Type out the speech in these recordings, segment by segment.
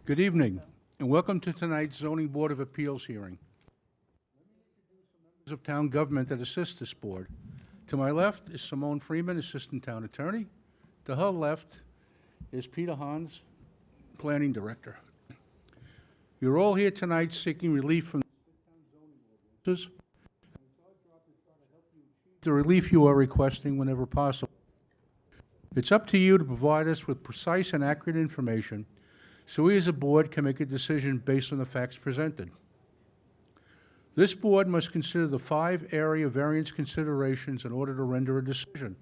Good evening, and welcome to tonight's Zoning Board of Appeals hearing. Members of town government that assist this board. To my left is Simone Freeman, Assistant Town Attorney. To her left is Peter Hans, Planning Director. You're all here tonight seeking relief from the relief you are requesting whenever possible. It's up to you to provide us with precise and accurate information so we as a board can make a decision based on the facts presented. This board must consider the 5 area variance considerations in order to render a decision,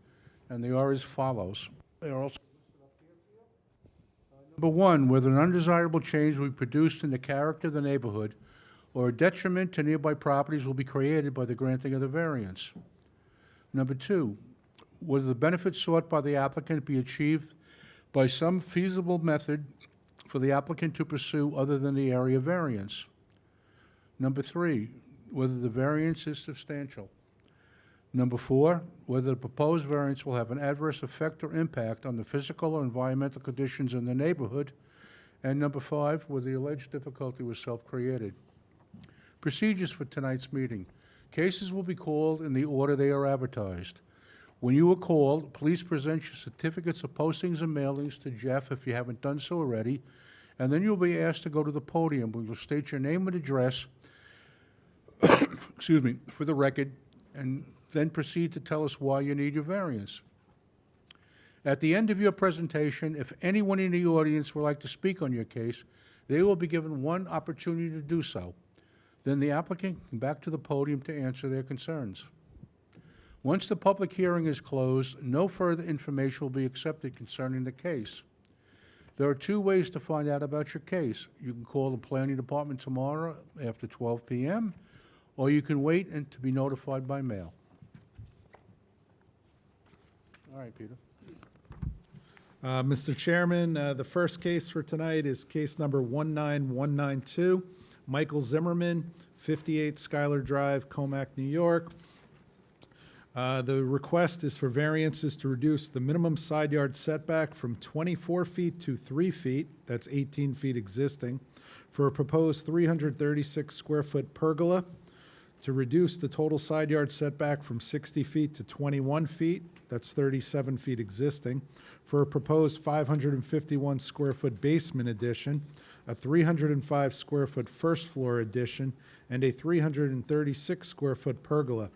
and they are as follows. They are also Number 1, whether an undesirable change will be produced in the character of the neighborhood or a detriment to nearby properties will be created by the granting of the variance. Number 2, whether the benefits sought by the applicant be achieved by some feasible method for the applicant to pursue other than the area variance. Number 3, whether the variance is substantial. Number 4, whether the proposed variance will have an adverse effect or impact on the physical or environmental conditions in the neighborhood. And number 5, whether the alleged difficulty was self-created. Procedures for tonight's meeting. Cases will be called in the order they are advertised. When you are called, please present your certificates of postings and mailings to Jeff if you haven't done so already, and then you'll be asked to go to the podium. We will state your name and address, excuse me, for the record, and then proceed to tell us why you need your variance. At the end of your presentation, if anyone in the audience would like to speak on your case, they will be given one opportunity to do so. Then the applicant can come back to the podium to answer their concerns. Once the public hearing is closed, no further information will be accepted concerning the case. There are 2 ways to find out about your case. You can call the planning department tomorrow after 12 p.m., or you can wait and to be notified by mail. All right, Peter. Mr. Chairman, the first case for tonight is case number 19192, Michael Zimmerman, 58 Schuyler Drive, Comac, New York. The request is for variances to reduce the minimum side yard setback from 24 feet to 3 feet, that's 18 feet existing, for a proposed 336 square foot pergola, to reduce the total side yard setback from 60 feet to 21 feet, that's 37 feet existing, for a proposed 551 square foot basement addition, a 305 square foot first floor addition, and a 336 square foot pergola.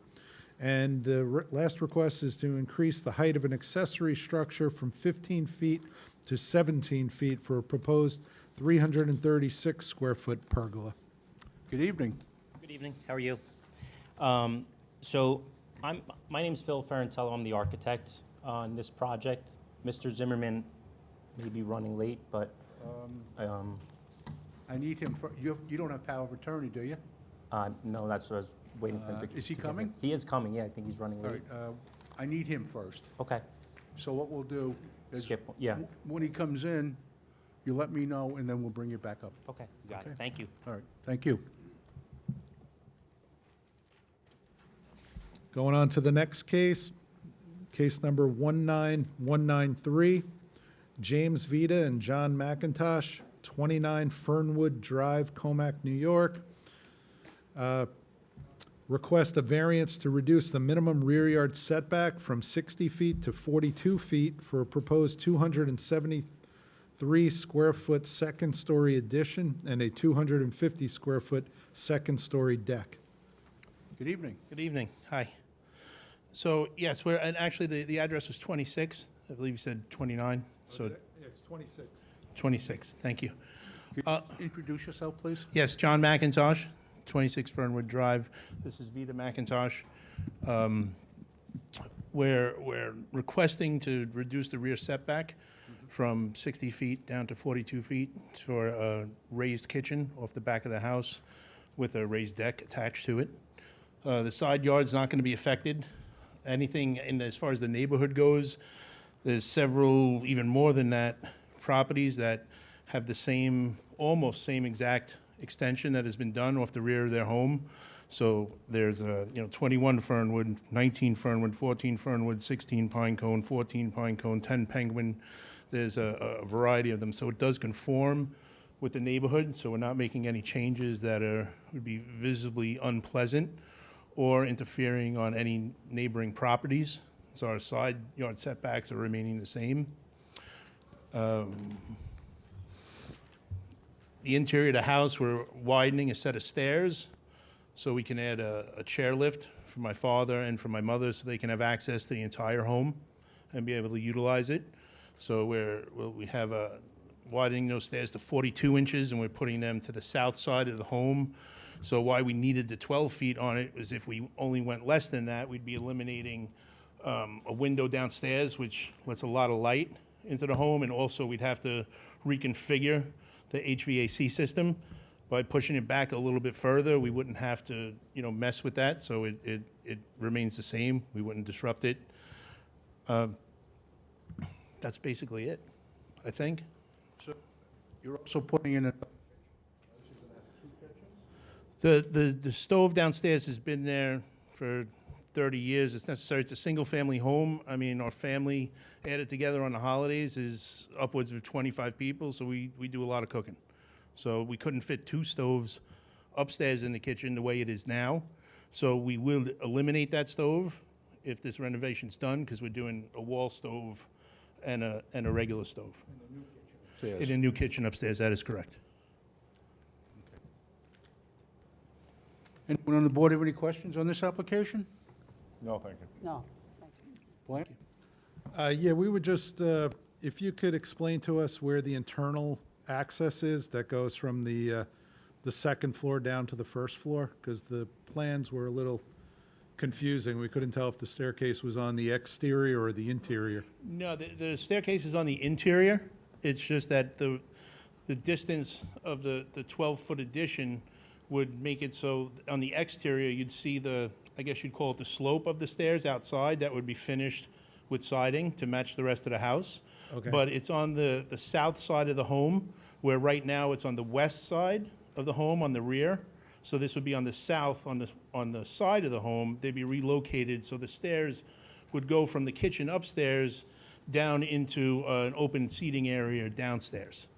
And the last request is to increase the height of an accessory structure from 15 feet to 17 feet for a proposed 336 square foot pergola. Good evening. Good evening. How are you? My name's Phil Ferrantello. I'm the architect on this project. Mr. Zimmerman may be running late, but I need him for, you don't have power of attorney, do you? no, that's what I was waiting for him to. Is he to get coming? here. He is coming. Yeah, I think he's running All late. right, I need him first. Okay. So what we'll do is, Skip. Yeah. when he comes in, you let me know, and then we'll bring you back up. Okay. Got Okay. it. Thank you. All right, thank you. Going on to the next case, case number 19193, James Vita and John McIntosh, 29 Fernwood Drive, Comac, New York. Request a variance to reduce the minimum rear yard setback from 60 feet to 42 feet for a proposed 273 square foot second story addition and a 250 square foot second story deck. Good evening. Good evening. Hi. So, yes, and actually, the address was 26. I believe you said 29, so It's 26. 26. Thank you. Could you introduce yourself, please? Yes, John McIntosh, 26 Fernwood Drive. This is Vita McIntosh. We're requesting to reduce the rear setback from 60 feet down to 42 feet for a raised kitchen off the back of the house with a raised deck attached to it. The side yard's not going to be affected. Anything as far as the neighborhood goes, there's several, even more than that, properties that have the same, almost same exact extension that has been done off the rear of their home. So there's 21 Fernwood, 19 Fernwood, 14 Fernwood, 16 Pinecone, 14 Pinecone, 10 Penguin. There's a variety of them. So it does conform with the neighborhood, so we're not making any changes that would be visibly unpleasant or interfering on any neighboring properties. So our side yard setbacks are remaining the same. The interior of the house, we're widening a set of stairs so we can add a chair lift for my father and for my mother so they can have access to the entire home and be able to utilize it. So we have widening those stairs to 42 inches, and we're putting them to the south side of the home. So why we needed the 12 feet on it was if we only went less than that, we'd be eliminating a window downstairs, which lets a lot of light into the home, and also we'd have to reconfigure the HVAC system. By pushing it back a little bit further, we wouldn't have to, mess with that, so it remains the same. We wouldn't disrupt it. That's basically it, I think. So you're also putting in a, The stove downstairs has been there for 30 years. It's necessary. It's a single-family home. I mean, our family added together on the holidays is upwards of 25 people, so we do a lot of cooking. So we couldn't fit 2 stoves upstairs in the kitchen the way it is now. So we will eliminate that stove if this renovation's done, because we're doing a wall stove and a regular stove. In a new kitchen upstairs, that is correct. anyone on the board have any questions on this application? No, thank you. No. Blaine? Yeah, we would just, if you could explain to us where the internal access is that goes from the second floor down to the first floor, because the plans were a little confusing. We couldn't tell if the staircase was on the exterior or the interior. No, the staircase is on the interior. It's just that the distance of the 12-foot addition would make it so on the exterior, you'd see I guess you'd call it the slope of the stairs outside. That would be finished with siding to match the rest of the house. Okay. But it's on the south side of the home, where right now it's on the west side of the home on the rear. So this would be on the south, on the side of the home. They'd be relocated, so the stairs would go from the kitchen upstairs down into an open seating area downstairs.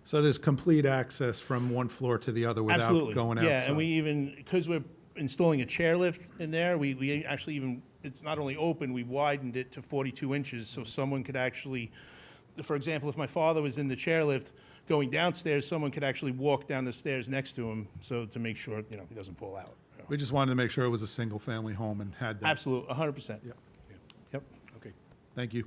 So there's complete access from one floor to the other without Absolutely. going outside? Yeah, and we even, because we're installing a chairlift in there, we actually even, it's not only open, we widened it to 42 inches, so someone could actually, for example, if my father was in the chairlift going downstairs, someone could actually walk down the stairs next to him, so to make sure, he doesn't fall out. We just wanted to make sure it was a single-family home and had that. Absolutely, 100%. Yeah. Yep, Okay. Thank you.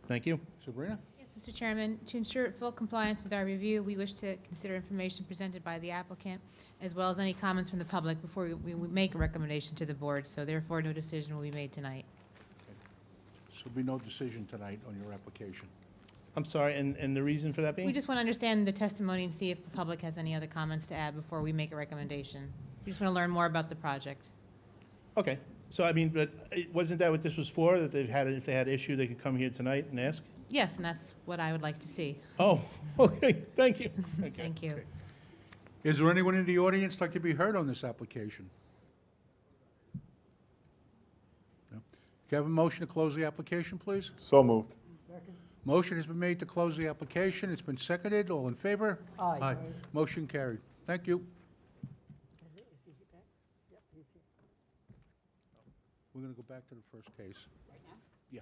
thank you. Sabrina? Yes, Mr. Chairman, to ensure full compliance with our review, we wish to consider information presented by the applicant, as well as any comments from the public before we make a recommendation to the board, so therefore no decision will be made tonight. So there'll be no decision tonight on your application. I'm sorry, and the reason for that being? We just want to understand the testimony and see if the public has any other comments to add before we make a recommendation. We just want to learn more about the project. Okay, so I mean, but wasn't that what this was for, that if they had an issue, they could come here tonight and ask? Yes, and that's what I would like to see. Oh, okay, thank you. Okay. Thank you. Is there anyone in the audience like to be heard on this application? No? Can I have a motion to close the application, please? So moved. Motion has been made to close the application. It's been seconded. All in favor? Aye. Motion carried. Thank you. We're going to go back to the first case. Yeah.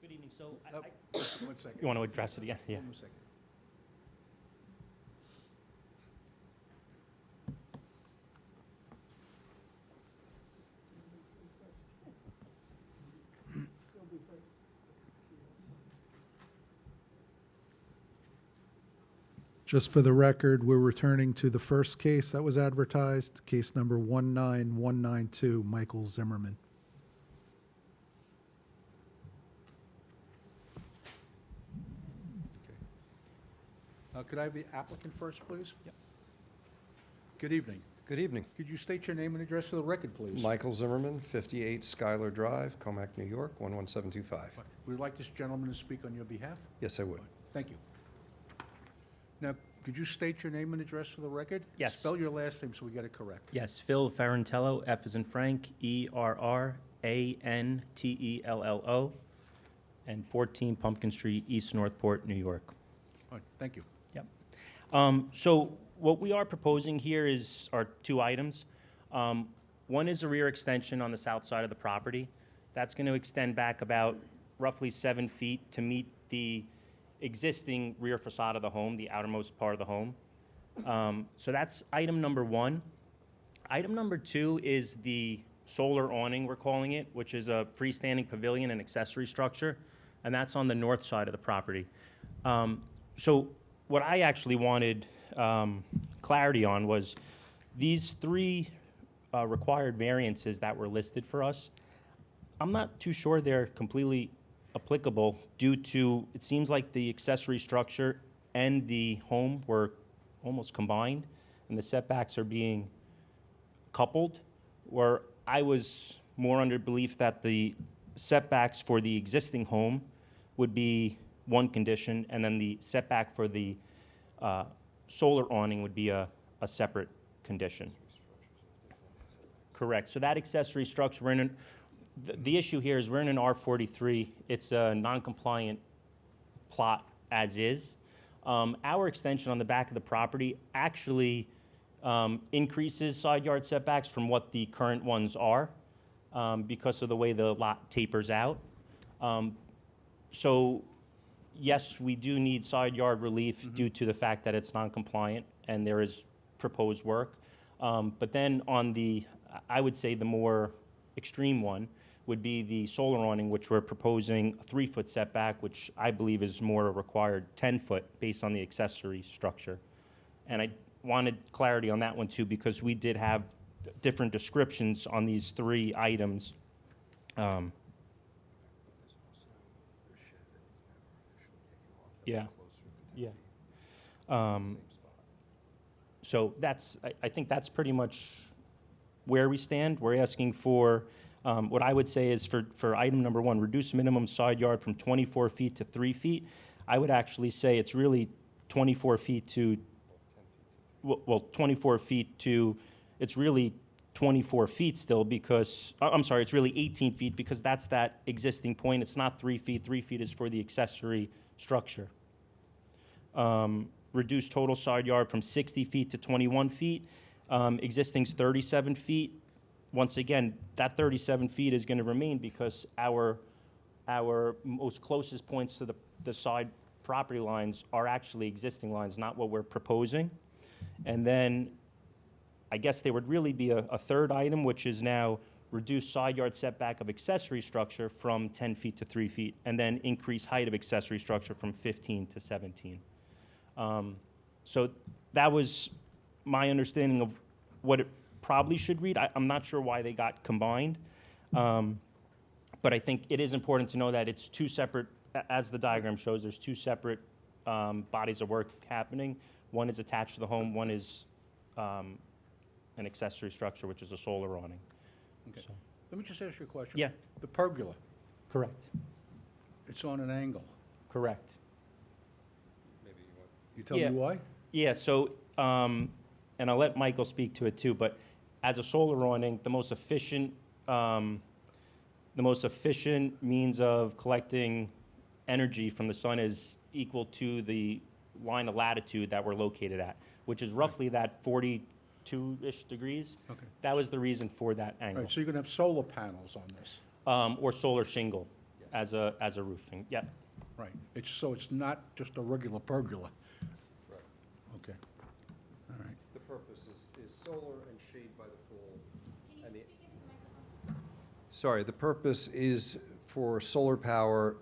Good evening. So One second. you want to address it again? Yeah. One second. Just for the record, we're returning to the first case that was advertised, case number 19192, Michael Zimmerman. Could I have the applicant first, please? Yep. Good evening. Good evening. Could you state your name and address for the record, please? Michael Zimmerman, 58 Schuyler Drive, Comac, New York, 11725. Would you like this gentleman to speak on your behalf? Yes, I would. Thank you. Now, Could you state your name and address for the record? Yes. Spell your last name so we get it correct. Yes, Phil Ferrantello, F as in Frank, Errantello, and 14 Pumpkin Street, East Northport, New York. All right, thank you. Yep. So what we are proposing here are two items. One is a rear extension on the south side of the property. That's going to extend back about roughly 7 feet to meet the existing rear facade of the home, the outermost part of the home. So that's item number one. Item number two is the solar awning, we're calling it, which is a freestanding pavilion and accessory structure, and that's on the north side of the property. So what I actually wanted clarity on was these three required variances that were listed for us. I'm not too sure they're completely applicable due to, it seems like the accessory structure and the home were almost combined, and the setbacks are being coupled, where I was more under belief that the setbacks for the existing home would be one condition, and then the setback for the solar awning would be a separate condition. Correct. So that accessory structure, the issue here is we're in an R43. It's a non-compliant plot as is. Our extension on the back of the property actually increases side yard setbacks from what the current ones are because of the way the lot tapers out. So yes, we do need side yard relief due to the fact that it's non-compliant and there is proposed work. But then on the, I would say the more extreme one would be the solar awning, which we're proposing a 3-foot setback, which I believe is more a required 10-foot based on the accessory structure. And I wanted clarity on that one too, because we did have different descriptions on these three items. Yeah, yeah. So that's, I think that's pretty much where we stand. We're asking for, what I would say is for item number one, reduce minimum side yard from 24 feet to 3 feet. I would actually say it's really 24 feet to, well, 24 feet to, it's really 24 feet still because, I'm sorry, it's really 18 feet because that's that existing point. It's not 3 feet. 3 feet is for the accessory structure. Reduce total side yard from 60 feet to 21 feet. Existing's 37 feet. Once again, that 37 feet is going to remain because our most closest points to the side property lines are actually existing lines, not what we're proposing. And then I guess there would really be a third item, which is now reduce side yard setback of accessory structure from 10 feet to 3 feet, and then increase height of accessory structure from 15 to 17. So that was my understanding of what it probably should read. I'm not sure why they got combined, but I think it is important to know that it's two separate, as the diagram shows, there's two separate bodies of work happening. One is attached to the home, one is an accessory structure, which is a solar awning. Okay. So- Let me just ask you a question. Yeah. The pergola, Correct. it's on an angle. Correct. You tell Yeah. me why? Yeah, so, and I'll let Michael speak to it too, but as a solar awning, the most efficient means of collecting energy from the sun is equal to the line of latitude that we're located at, which is roughly that 42-ish degrees. Okay. That was the reason for that All angle. right, so you're going to have solar panels on this. Or solar shingle as a roofing, yeah. Right. So it's not just a regular pergola. Okay. All right. The purpose is solar and shade by the pool. And sorry, the purpose is for solar power.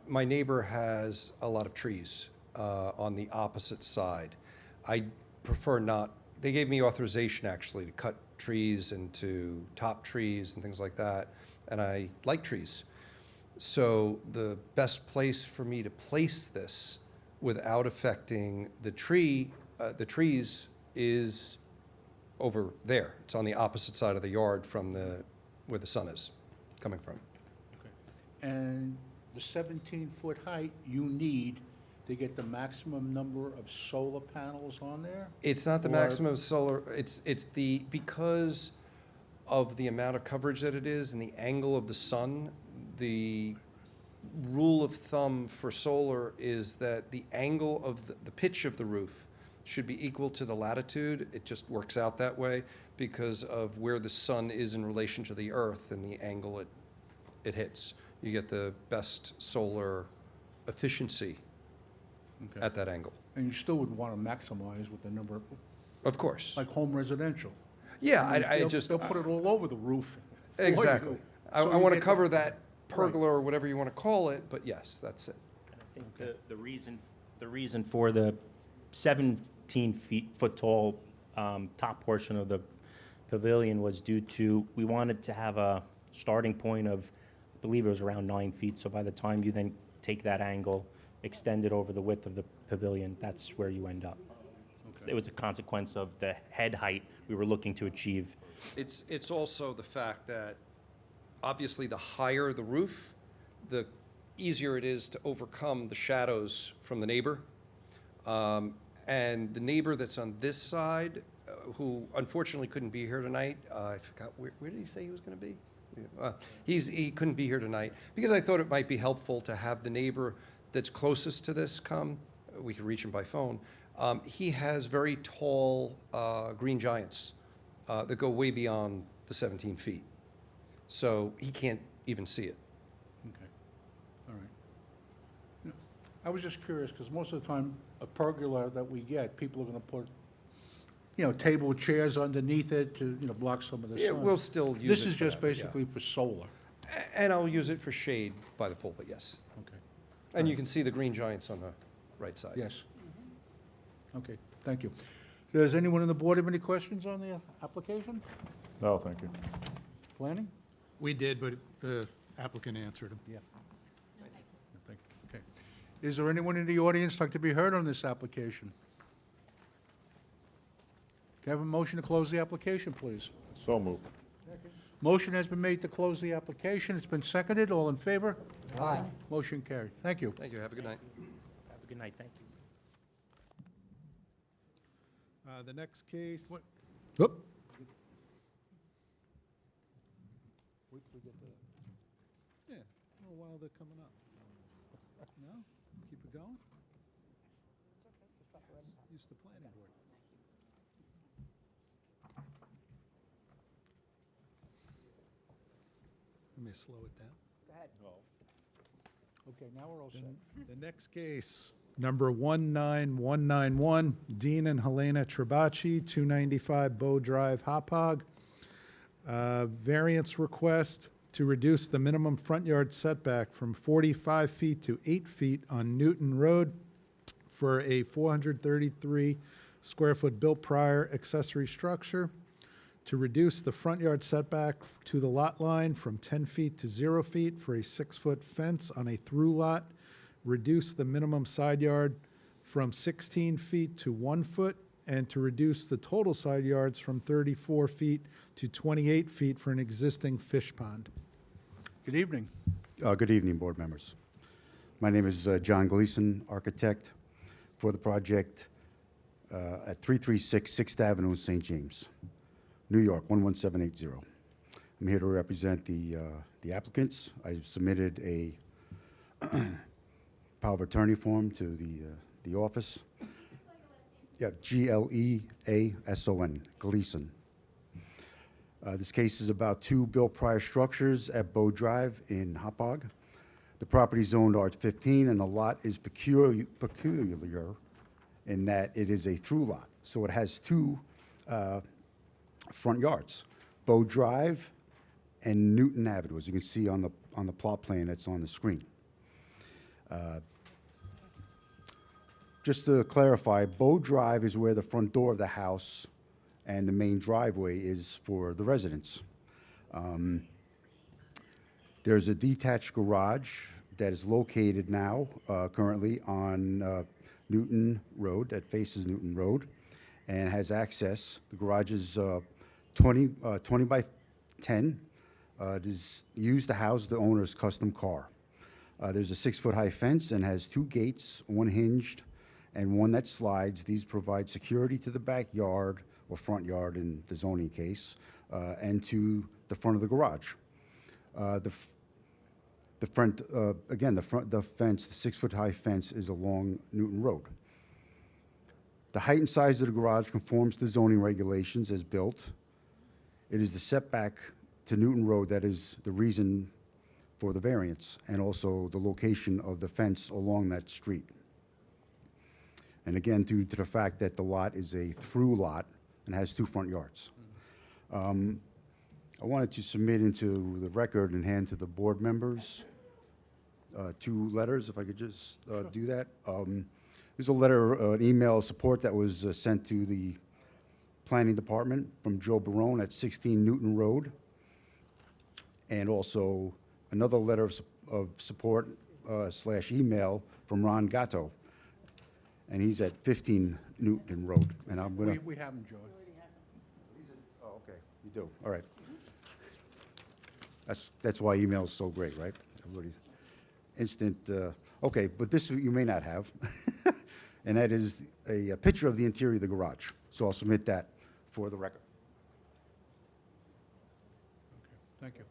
My neighbor has a lot of trees on the opposite side. I prefer not, they gave me authorization actually to cut trees and to top trees and things like that, and I like trees. So the best place for me to place this without affecting the trees is over there. It's on the opposite side of the yard from where the sun is coming from. Okay. And the 17-foot height you need to get the maximum number of solar panels on there? It's not the Or- maximum solar, it's the, because of the amount of coverage that it is and the angle of the sun, the rule of thumb for solar is that the angle of the pitch of the roof should be equal to the latitude. It just works out that way because of where the sun is in relation to the earth and the angle it hits. You get the best solar efficiency Okay. at that angle. And you still would want to maximize with the number of, Of course. like home residential. Yeah, mean, I they'll- just. They'll put it all over the roof. for you. Exactly. I So you want to get the- cover that pergola or whatever you want to call it, but yes, that's it. And I think the reason for the 17-foot tall top portion of the pavilion was due to, we wanted to have a starting point of, I believe it was around 9 feet, so by the time you then take that angle, extend it over the width of the pavilion, that's where you end up. It was a consequence of the head height we were looking to achieve. It's also the fact that, obviously, the higher the roof, the easier it is to overcome the shadows from the neighbor. And the neighbor that's on this side, who unfortunately couldn't be here tonight, I forgot, where did he say he was going to be? He couldn't be here tonight, because I thought it might be helpful to have the neighbor that's closest to this come. We could reach him by phone. He has very tall green giants that go way beyond the 17 feet. So he can't even see it. Okay, all right. You know, I was just curious, because most of the time, a pergola that we get, people are going to put, table chairs underneath it to, block some of the sun. Yeah, we'll still use This it is for just that, yeah. basically for solar. And I'll use it for shade by the pool, but yes. Okay, And you can see the green giants on the right side. yes. Okay, thank you. Does anyone on the board have any questions on the application? No, thank you. Planning? We did, but the applicant answered them. Yeah. Thank you. Okay. Is there anyone in the audience like to be heard on this application? Can I have a motion to close the application, please? So moved. Motion has been made to close the application. It's been seconded. All in favor? Aye. Motion carried. Thank you. Thank you, have a good night. Have a good night, thank you. The next case. What? Oop. Yeah, well, while they're coming up. No? Keep it going? Use the planning board. Let me slow it down. Okay, now we're all set. The next case, number 19191, Dean and Helena Tribacci, 295 Bow Drive, Hopog. Variance request to reduce the minimum front yard setback from 45 feet to 8 feet on Newton Road for a 433 square foot built prior accessory structure, to reduce the front yard setback to the lot line from 10 feet to 0 feet for a 6-foot fence on a through lot, reduce the minimum side yard from 16 feet to 1 foot, and to reduce the total side yards from 34 feet to 28 feet for an existing fish pond. Good evening. Good evening, board members. My name is John Gleason, architect for the project at 336 6th Avenue, St. James, New York, 11780. I'm here to represent the applicants. I submitted a power of attorney form to the office. Yeah, Gleason, Gleason. This case is about 2 built prior structures at Bow Drive in Hopog. The property is zoned R15, and the lot is peculiar in that it is a through lot. So it has 2 front yards, Bow Drive and Newton Avenue, as you can see on the plot plan that's on the screen. Just to clarify, Bow Drive is where the front door of the house and the main driveway is for the residents. There's a detached garage that is located now, currently on Newton Road, that faces Newton Road, and has access. The garage is 20 by 10. It is used to house the owner's custom car. There's a 6-foot-high fence and has 2 gates, one hinged and one that slides. These provide security to the backyard, or front yard in the zoning case, and to the front of the garage. The front, again, the fence, the 6-foot-high fence is along Newton Road. The height and size of the garage conforms to zoning regulations as built. It is the setback to Newton Road that is the reason for the variance, and also the location of the fence along that street. And again, due to the fact that the lot is a through lot and has 2 front yards. I wanted to submit into the record and hand to the board members 2 letters, if I could just do that. There's a letter, an email support that was sent to the Planning Department from Joe Barone at 16 Newton Road. And also another letter of support / email from Ron Gatto. And he's at 15 Newton Road. And I'm gonna. We have them, Joe. Oh, okay, you do, all right. That's why email's so great, right? Everybody's instant, okay, but this you may not have. And that is a picture of the interior of the garage. So I'll submit that for the record. Thank you.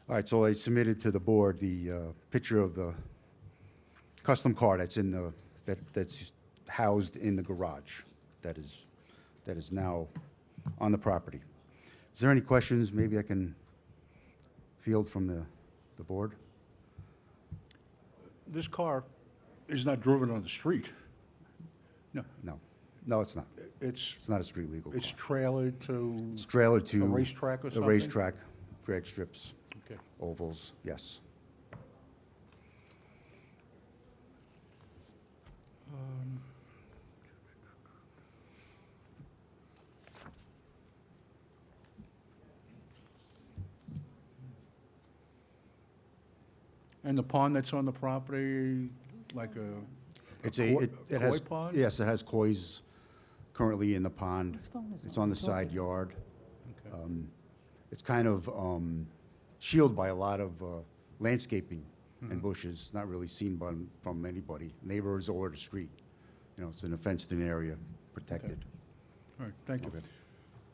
All right, so I submitted to the board the picture of the custom car that's in the, that's housed in the garage that is now on the property. Is there any questions maybe I can field from the board? This car is not driven on the street. No, No, it's not. it's, It's not a street legal car. it's trailered to, It's trailered to. a racetrack or A something? racetrack, drag strips, okay. ovals, yes. And the pond that's on the property, like a, It's a, koi- it has, koi pond? yes, it has koi's currently in the pond. It's on the side yard. okay. It's kind of shielded by a lot of landscaping and bushes, not really seen from anybody, neighbors or the street. You know, it's in a fenced-in area, protected. All right, thank you. Okay.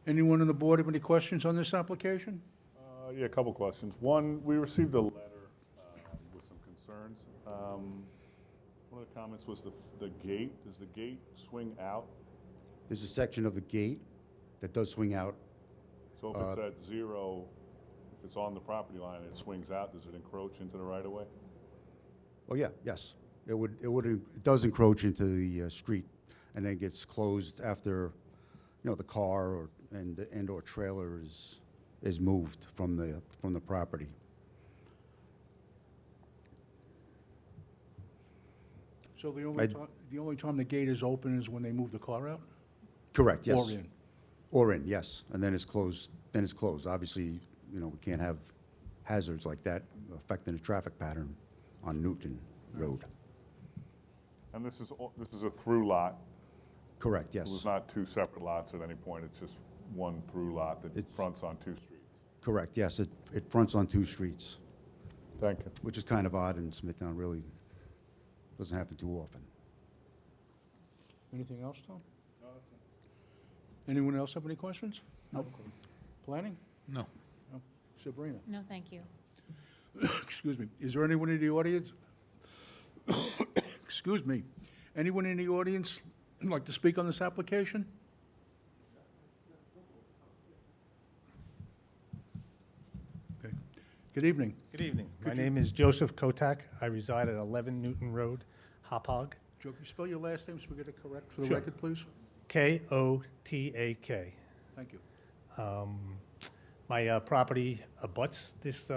Anyone on the board have any questions on this application? Yeah, a couple questions. One, we received a letter with some concerns. One of the comments was the gate. Does the gate swing out? There's a section of the gate that does swing out. So if it's at 0, if it's on the property line, it swings out, does it encroach into the right-of-way? Oh, yeah, yes. It does encroach into the street and then gets closed after, you know, the car or trailer is moved from the property. So the I- only time the gate is open is when they move the car out? Correct, yes. Or in? Or in, yes. And then it's closed, Obviously, you know, we can't have hazards like that affecting the traffic pattern on Newton Road. And this is a through lot. Correct, It was yes. not 2 separate lots at any point. It's just one through lot that It's- fronts on 2 streets. Correct, yes. It fronts on 2 streets, Thank you. which is kind of odd in Smithtown, really. Doesn't happen too often. Anything else, Tom? No, that's it. Anyone else have any questions? No. Planning? No. No. Sabrina? No, thank you. Excuse me. Is there anyone in the audience? Excuse me. Anyone in the audience like to speak on this application? Okay. Good evening. Good evening. My Could you- name is Joseph Kotak. I reside at 11 Newton Road, Hopog. Joe, can you spell your last name so we get it correct for the Sure. record, please? Kotak. Thank you. My property abuts this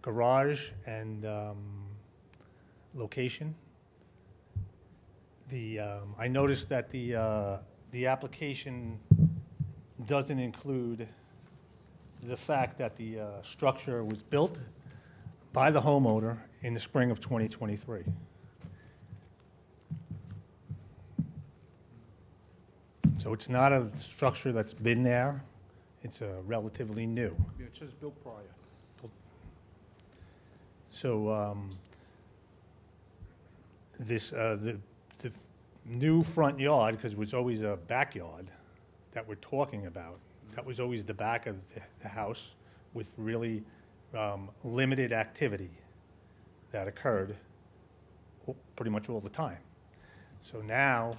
garage and location. I noticed that the application doesn't include the fact that the structure was built by the homeowner in the spring of 2023. So it's not a structure that's been there. It's relatively new. Yeah, it says built prior. So the new front yard, because it was always a backyard that we're talking about, that was always the back of the house with really limited activity that occurred pretty much all the time. So now,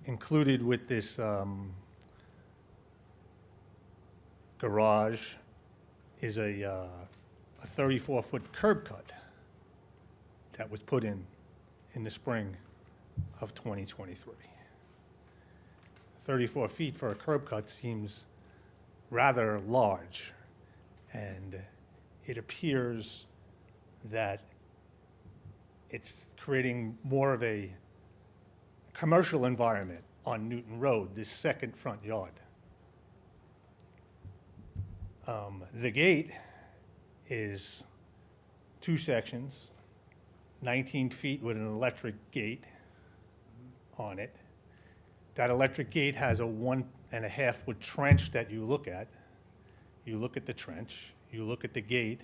included with this garage is a 34-foot curb cut that was put in the spring of 2023. 34 feet for a curb cut seems rather large, and it appears that it's creating more of a commercial environment on Newton Road, this second front yard. The gate is 2 sections, 19 feet with an electric gate on it. That electric gate has a 1.5-foot trench that you look at. You look at the trench, you look at the gate,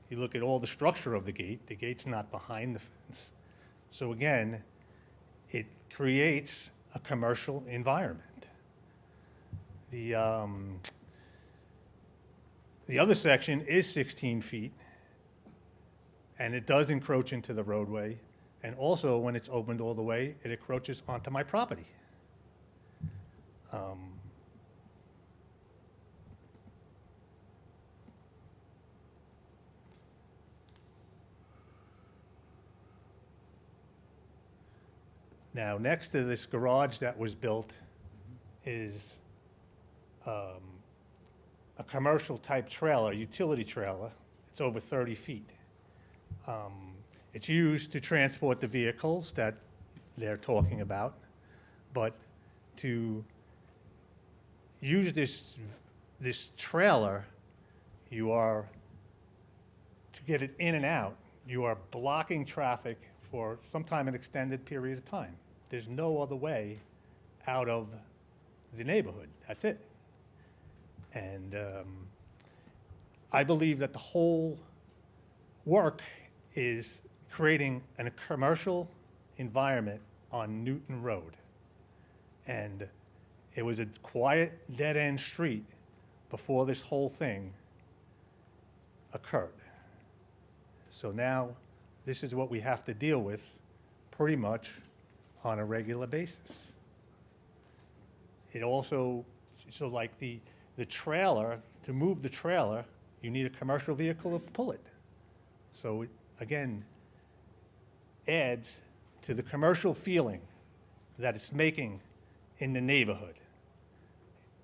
you look at all the structure of the gate. The gate's not behind the fence. So again, it creates a commercial environment. The other section is 16 feet, and it does encroach into the roadway. And also, when it's opened all the way, it encroaches onto my property. Now, next to this garage that was built is a commercial type trailer, utility trailer. It's over 30 feet. It's used to transport the vehicles that they're talking about, but to use this trailer, to get it in and out, you are blocking traffic for sometime an extended period of time. There's no other way out of the neighborhood. That's it. And I believe that the whole work is creating a commercial environment on Newton Road. And it was a quiet, dead-end street before this whole thing occurred. So now, this is what we have to deal with pretty much on a regular basis. It also, so like the trailer, to move the trailer, you need a commercial vehicle to pull it. So it, again, adds to the commercial feeling that it's making in the neighborhood.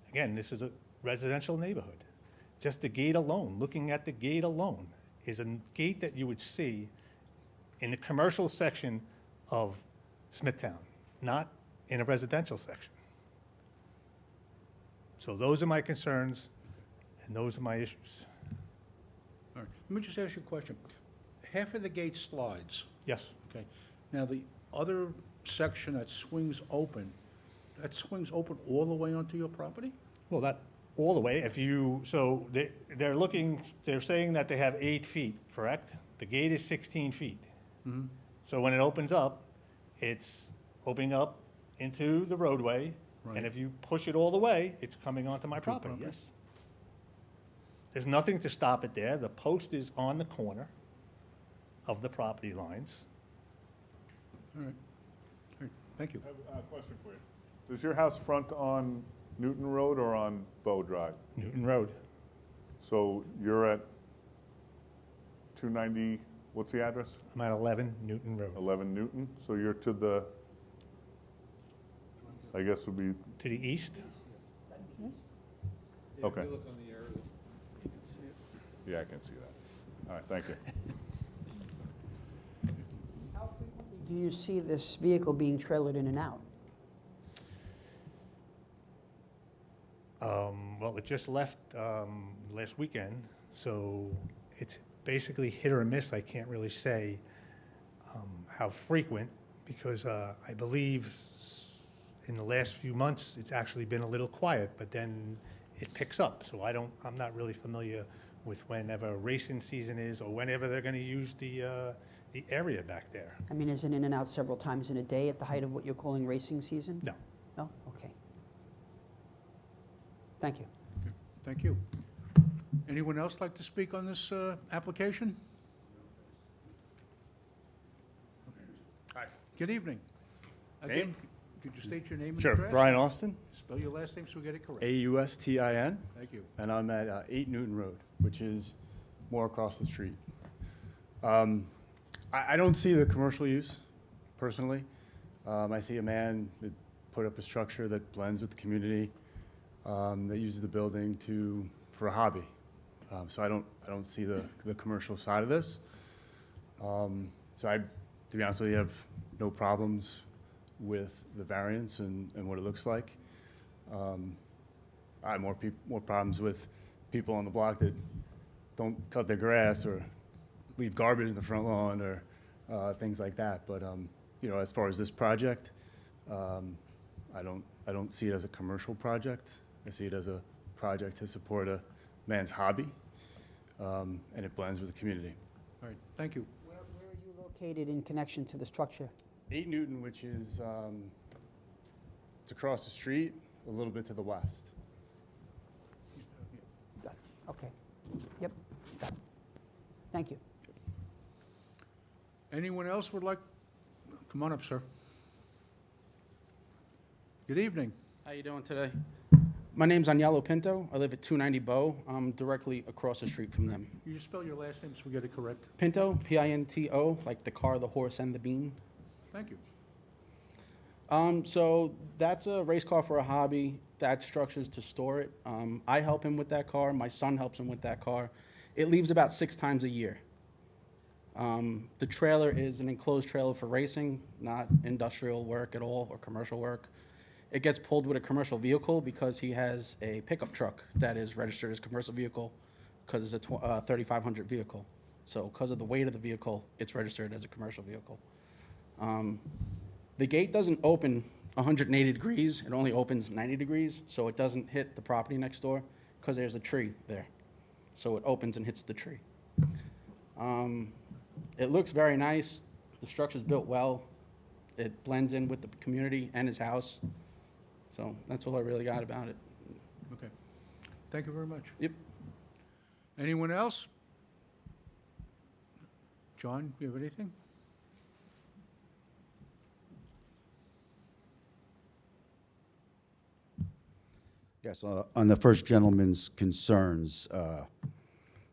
Again, this is a residential neighborhood. Just the gate alone, looking at the gate alone, is a gate that you would see in the commercial section of Smithtown, not in a residential section. So those are my concerns, and those are my issues. All right, let me just ask you a question. Half of the gate slides, Yes. okay? Now, the other section that swings open all the way onto your property? Well, that, all the way, if you, so they're saying that they have 8 feet, correct? The gate is 16 feet. So when it opens up, it's opening up into the roadway, Right. and if you push it all the way, it's coming onto my property, property? yes. There's nothing to stop it there. The post is on the corner of the property lines. All right. All right, thank you. I have a question for you. Does your house front on Newton Road or on Bow Drive? Newton Road, So you're at 290, what's the address? I'm at 11 Newton Road. 11 Newton, so you're to the, I guess would be, To the east, okay. Yeah, I can see that. All right, thank you. How frequently do you see this vehicle being trailered in and out? well, it just left last weekend, so it's basically hit or miss. I can't really say how frequent, because I believe in the last few months, it's actually been a little quiet, but then it picks up. So I'm not really familiar with whenever racing season is or whenever they're going to use the area back there. I mean, is it in and out several times in a day at the height of what you're calling racing season? No. No? Okay. Thank you. Thank you. Anyone else like to speak on this application? Hi. Good evening. Again, could you state your name and Sure. address? Brian Austin, Spell your last name so we get it correct. Austin, Thank you. and I'm at 8 Newton Road, which is more across the street. I don't see the commercial use, personally. I see a man that put up a structure that blends with the community, that uses the building for a hobby. So I don't see the commercial side of this. To be honest with you, I have no problems with the variance and what it looks like. I have more problems with people on the block that don't cut their grass or leave garbage in the front lawn or things like that. But as far as this project, I don't see it as a commercial project. I see it as a project to support a man's hobby, and it blends with the community. All right, thank you. Where are you located in connection to the structure? 8 Newton, which is it's across the street, a little bit to the west. Got it. Okay. Yep. Got it. Thank you. Anyone else would like, come on up, sir. Good evening. How you doing today? My name's Agnello Pinto. I live at 290 Bow. I'm directly across the street from them. Can you spell your last name so we get it correct? Pinto, P-I-N-T-O, like the car, the horse, and the bean. Thank you. So that's a race car for a hobby. That structure's to store it. I help him with that car. My son helps him with that car. It leaves about 6 times a year. The trailer is an enclosed trailer for racing, not industrial work at all or commercial work. It gets pulled with a commercial vehicle because he has a pickup truck that is registered as a commercial vehicle because it's a 3,500 vehicle. So because of the weight of the vehicle, it's registered as a commercial vehicle. The gate doesn't open 180 degrees. It only opens 90 degrees, so it doesn't hit the property next door because there's a tree there. So it opens and hits the tree. It looks very nice. The structure's built well. It blends in with the community and his house. So that's all I really got about it. Okay. Thank you very much. Yep. Anyone else? John, you have anything? Yes, on the first gentleman's concerns,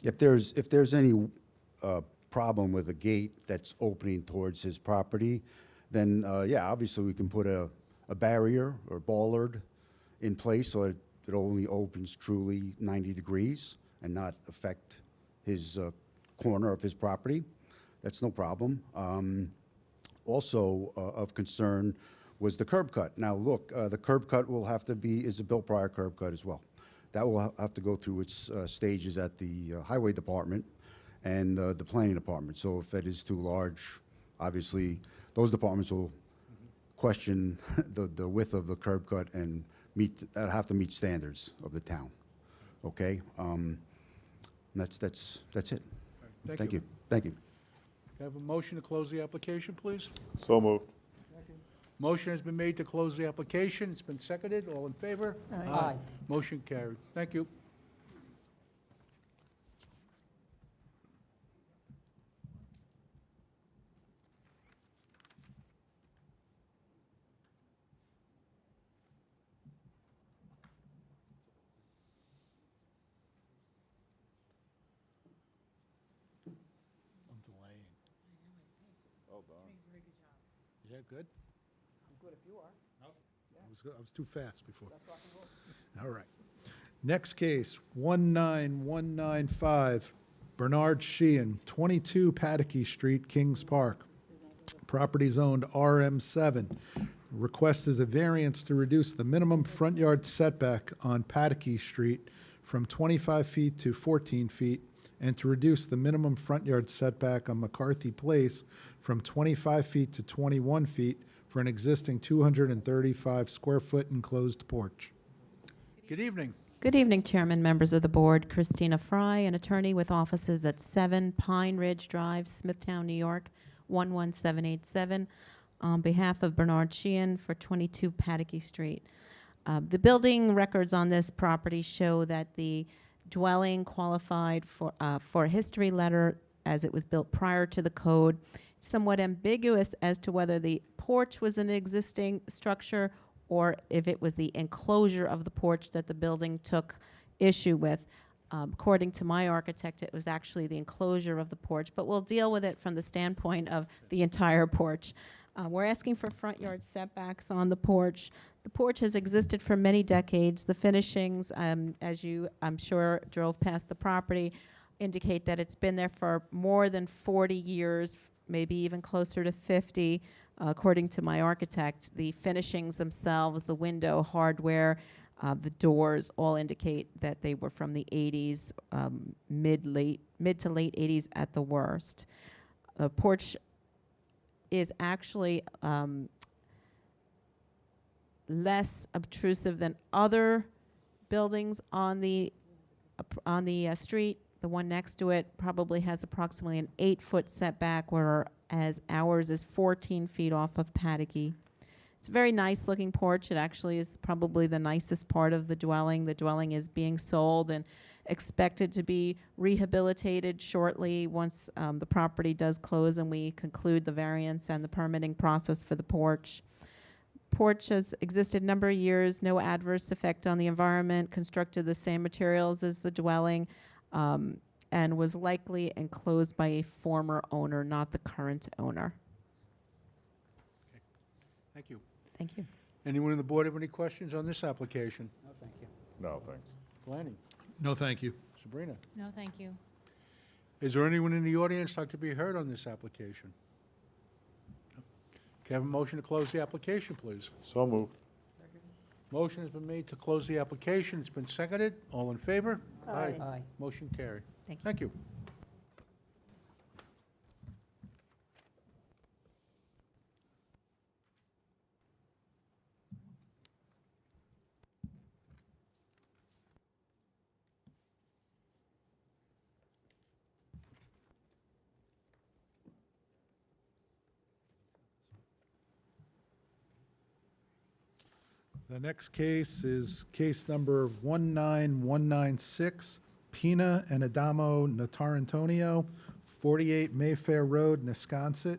if there's any problem with a gate that's opening towards his property, then, yeah, obviously we can put a barrier or bollard in place so it only opens truly 90 degrees and not affect his corner of his property. That's no problem. Also of concern was the curb cut. Now, look, the curb cut is a Bill Pryor curb cut as well. That will have to go through its stages at the Highway Department and the Planning Department. So if it is too large, obviously, those departments will question the width of the curb cut and have to meet standards of the town. Okay? That's it. Thank you. Thank you. Can I have a motion to close the application, please? So moved. Motion has been made to close the application. It's been seconded. All in favor? Aye. Motion carried. Thank you. I'm delaying. Well done. Yeah, good? I'm good if you are. I was too fast before. All right. Next case, 19195, Bernard Sheehan, 22 Pataky Street, Kings Park. Property zoned RM7. Request is a variance to reduce the minimum front yard setback on Pataky Street from 25 feet to 14 feet, and to reduce the minimum front yard setback on McCarthy Place from 25 feet to 21 feet for an existing 235 square foot enclosed porch. Good evening. Good evening, Chairman, members of the board. Christina Fry, an attorney with offices at 7 Pine Ridge Drive, Smithtown, New York, 11787, on behalf of Bernard Sheehan for 22 Pataky Street. The building records on this property show that the dwelling qualified for a history letter as it was built prior to the code. Somewhat ambiguous as to whether the porch was an existing structure or if it was the enclosure of the porch that the building took issue with. According to my architect, it was actually the enclosure of the porch, but we'll deal with it from the standpoint of the entire porch. We're asking for front yard setbacks on the porch. The porch has existed for many decades. The finishings, as you, I'm sure, drove past the property, indicate that it's been there for more than 40 years, maybe even closer to 50. According to my architect, the finishings themselves, the window hardware, the doors all indicate that they were from the 80s, mid to late 80s at the worst. The porch is actually less obtrusive than other buildings on the street. The one next to it probably has approximately an 8-foot setback, whereas ours is 14 feet off of Pataky. It's a very nice looking porch. It actually is probably the nicest part of the dwelling. The dwelling is being sold and expected to be rehabilitated shortly once the property does close and we conclude the variance and the permitting process for the porch. Porch has existed a number of years, no adverse effect on the environment, constructed the same materials as the dwelling, and was likely enclosed by a former owner, not the current owner. Thank you. Thank you. Anyone on the board have any questions on this application? No, thank you. No, thanks. Planning. No, thank you. Sabrina. No, thank you. Is there anyone in the audience like to be heard on this application? No. Can I have a motion to close the application, please? So moved. Motion has been made to close the application. It's been seconded. All in favor? Aye. Motion carried. Thank you. Thank you. The next case is case number 19196, Pina and Adamo Notarantonio, 48 Mayfair Road, Nesconset.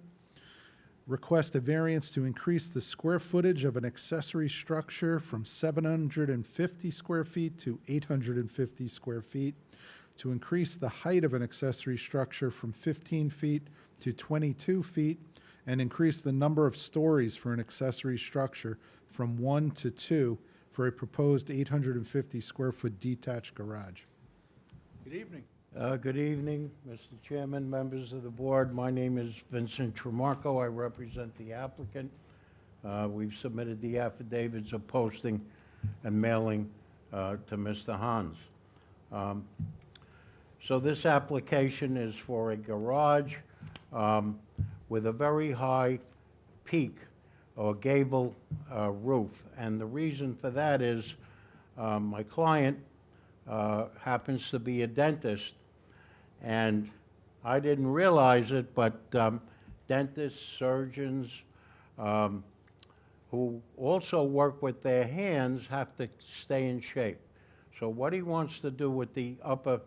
Request a variance to increase the square footage of an accessory structure from 750 square feet to 850 square feet, to increase the height of an accessory structure from 15 feet to 22 feet, and increase the number of stories for an accessory structure from 1 to 2 for a proposed 850 square foot detached garage. Good evening. Good evening, Mr. Chairman, members of the board. My name is Vincent Tremarco. I represent the applicant. We've submitted the affidavits of posting and mailing to Mr. Hans. So this application is for a garage with a very high peak or gable roof. And the reason for that is my client happens to be a dentist, and I didn't realize it, but dentists, surgeons who also work with their hands have to stay in shape. So what he wants to do with the upper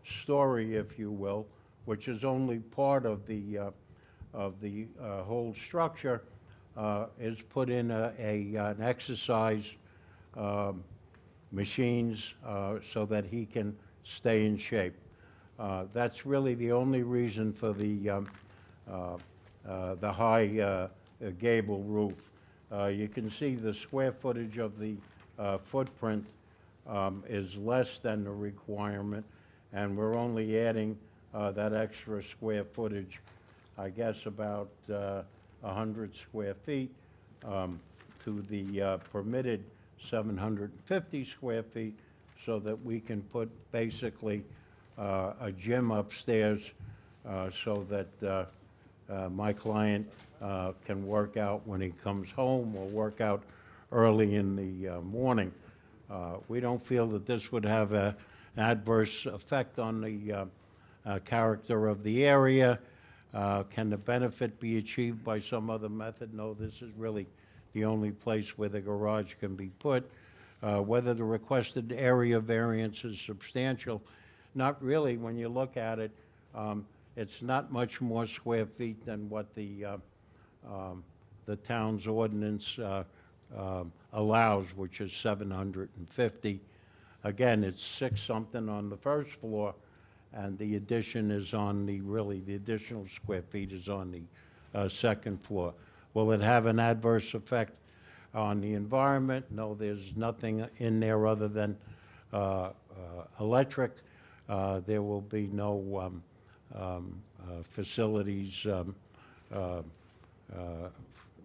story, if you will, which is only part of the whole structure, is put in an exercise machines so that he can stay in shape. That's really the only reason for the high gable roof. You can see the square footage of the footprint is less than the requirement, and we're only adding that extra square footage, I guess about 100 square feet to the permitted 750 square feet, so that we can put basically a gym upstairs so that my client can work out when he comes home or work out early in the morning. We don't feel that this would have an adverse effect on the character of the area. Can the benefit be achieved by some other method? No, this is really the only place where the garage can be put. Whether the requested area variance is substantial, not really. When you look at it, it's not much more square feet than what the town's ordinance allows, which is 750. Again, it's 6-something on the first floor, and the addition is on the additional square feet is on the second floor. Will it have an adverse effect on the environment? No, there's nothing in there other than electric. There will be no facilities,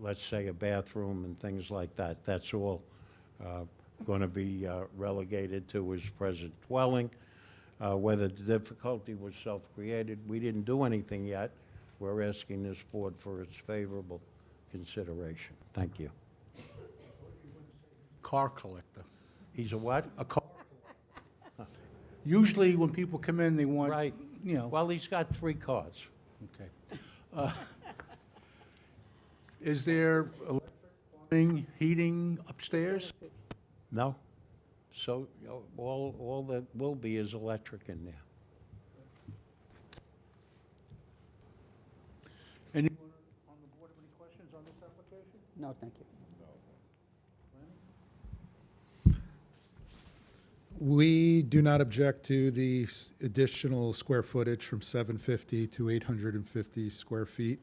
let's say a bathroom and things like that. That's all going to be relegated to his present dwelling. Whether the difficulty was self-created, we didn't do anything yet. We're asking this board for its favorable consideration. Thank you. Car collector. He's a what? A car. Usually when people come in, they want, Right. you know. Well, he's got 3 cars. Okay. Is there electric, plumbing, heating upstairs? No? So all that will be is electric in there. Anyone on the board have any questions on this application? No, thank you. We do not object to the additional square footage from 750 to 850 square feet.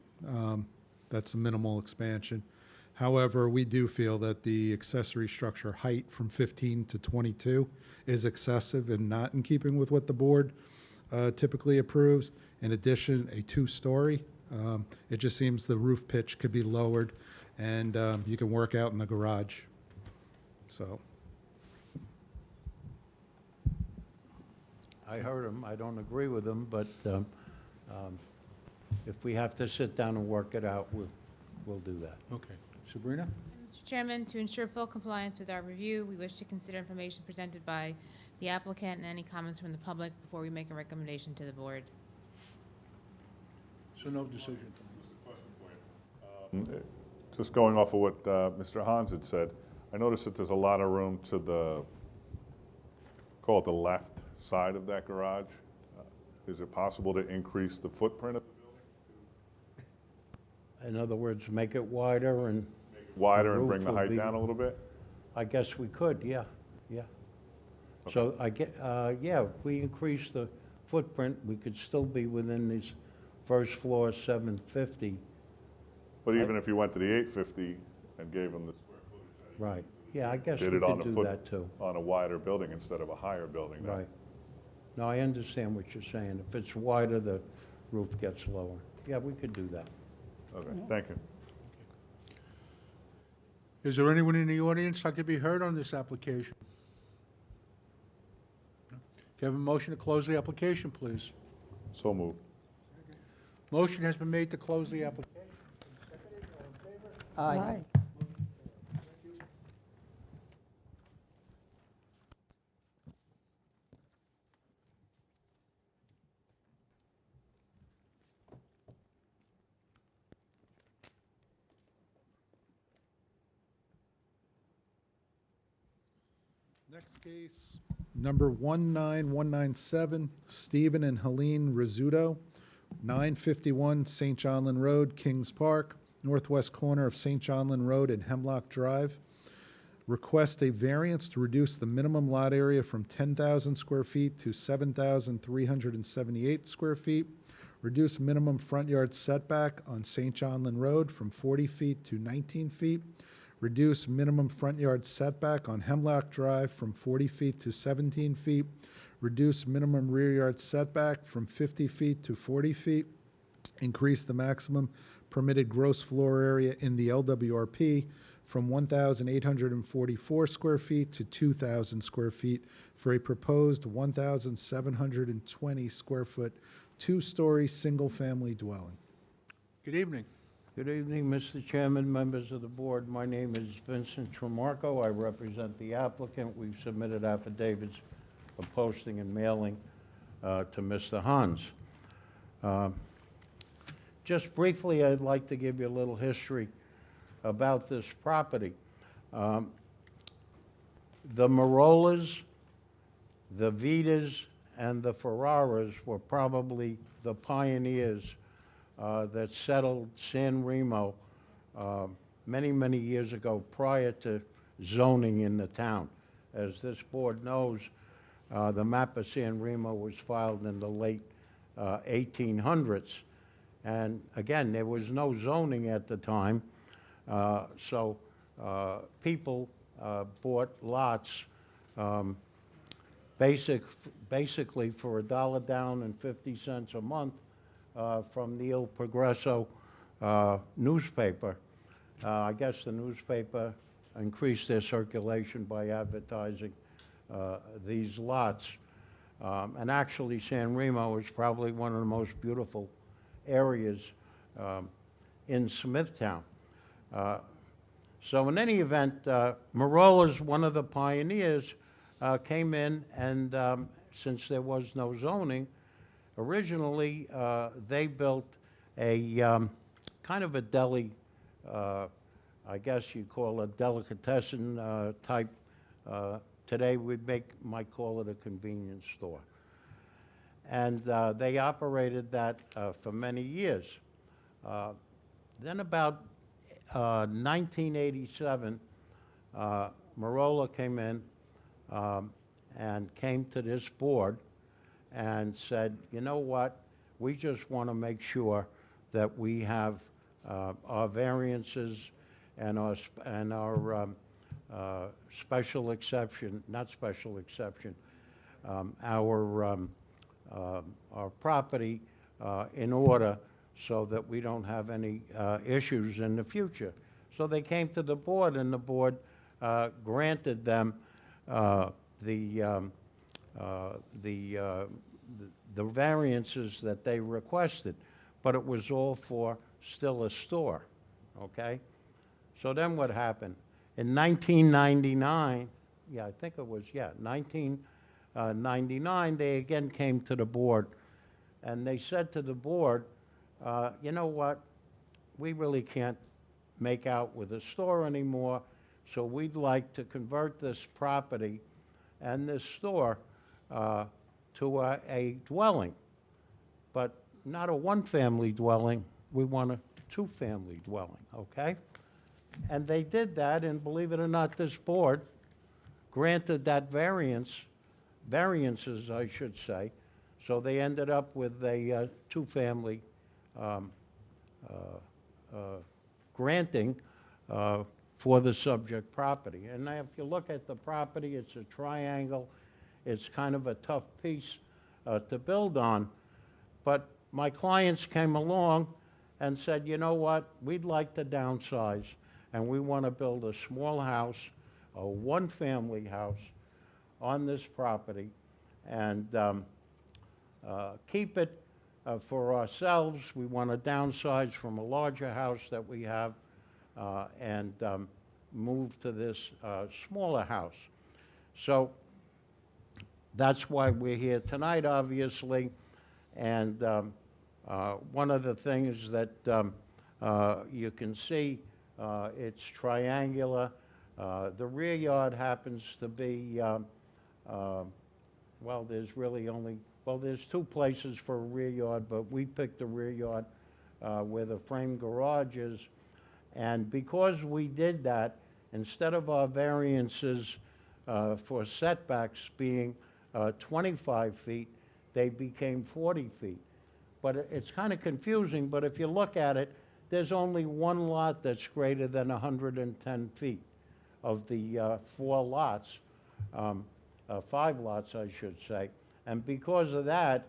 That's a minimal expansion. However, we do feel that the accessory structure height from 15 to 22 is excessive and not in keeping with what the board typically approves. In addition, a 2-story. It just seems the roof pitch could be lowered, and you can work out in the garage. So. I heard him. I don't agree with him, but if we have to sit down and work it out, we'll do that. Okay. Sabrina? Mr. Chairman, to ensure full compliance with our review, we wish to consider information presented by the applicant and any comments from the public before we make a recommendation to the board. So no decision. Just going off of what Mr. Hans had said, I noticed that there's a lot of room to the, call it the left side of that garage. Is it possible to increase the footprint of the building? In other words, make it wider and, Wider The and roof bring the will height be- down a little bit? I guess we could, yeah. So if we increase the footprint, we could still be within this first floor 750. But even if you went to the 850 and gave them the square footage, Right. Yeah, I guess we did it on could a do foot, that too. on a wider building instead of a higher building. then- Right. No, I understand what you're saying. If it's wider, the roof gets lower. Yeah, we could do that. Okay, thank you. Is there anyone in the audience like to be heard on this application? Can I have a motion to close the application, please? So moved. Motion has been made to close the application. Aye. Next case, number 19197, Stephen and Helene Rizzuto, 951 St. John Lynn Road, Kings Park, northwest corner of St. John Lynn Road and Hemlock Drive. Request a variance to reduce the minimum lot area from 10,000 square feet to 7,378 square feet. Reduce minimum front yard setback on St. John Lynn Road from 40 feet to 19 feet. Reduce minimum front yard setback on Hemlock Drive from 40 feet to 17 feet. Reduce minimum rear yard setback from 50 feet to 40 feet. Increase the maximum permitted gross floor area in the LWRP from 1,844 square feet to 2,000 square feet for a proposed 1,720 square foot, 2-story, single-family dwelling. Good evening. Good evening, Mr. Chairman, members of the board. My name is Vincent Tremarco. I represent the applicant. We've submitted affidavits of posting and mailing to Mr. Hans. Just briefly, I'd like to give you a little history about this property. The Marolas, the Vitas, and the Ferraras were probably the pioneers that settled San Remo many, many years ago prior to zoning in the town. As this board knows, the map of San Remo was filed in the late 1800s. And again, there was no zoning at the time, so people bought lots basically for $1 down and 50 cents a month from the Il Progresso newspaper. I guess the newspaper increased their circulation by advertising these lots. And actually, San Remo is probably one of the most beautiful areas in Smithtown. So in any event, Marola's, one of the pioneers, came in, and since there was no zoning, originally they built a kind of a deli, I guess you call it delicatessen type. Today we might call it a convenience store. And they operated that for many years. Then about 1987, Marola came in and came to this board and said, you know what, we just want to make sure that we have our variances and our special exception, not special exception, our property in order so that we don't have any issues in the future. So they came to the board, and the board granted them the variances that they requested, but it was all for still a store, okay? So then what happened? In 1999, yeah, I think it was, yeah, 1999, they again came to the board, and they said to the board, you know what, we really can't make out with a store anymore, so we'd like to convert this property and this store to a dwelling, but not a one-family dwelling. We want a two-family dwelling, okay? And they did that, and believe it or not, this board granted that variances, I should say. So they ended up with a two-family granting for the subject property. And now if you look at the property, it's a triangle. It's kind of a tough piece to build on. But my clients came along and said, you know what, we'd like to downsize, and we want to build a small house, a one-family house on this property, and keep it for ourselves. We want to downsize from a larger house that we have and move to this smaller house. So that's why we're here tonight, obviously. And one of the things that you can see, it's triangular. The rear yard happens to be, well, there's really only, well, there's two places for a rear yard, but we picked the rear yard where the frame garage is. And because we did that, instead of our variances for setbacks being 25 feet, they became 40 feet. But it's kind of confusing, but if you look at it, there's only one lot that's greater than 110 feet of the 4 lots, 5 lots, I should say. And because of that,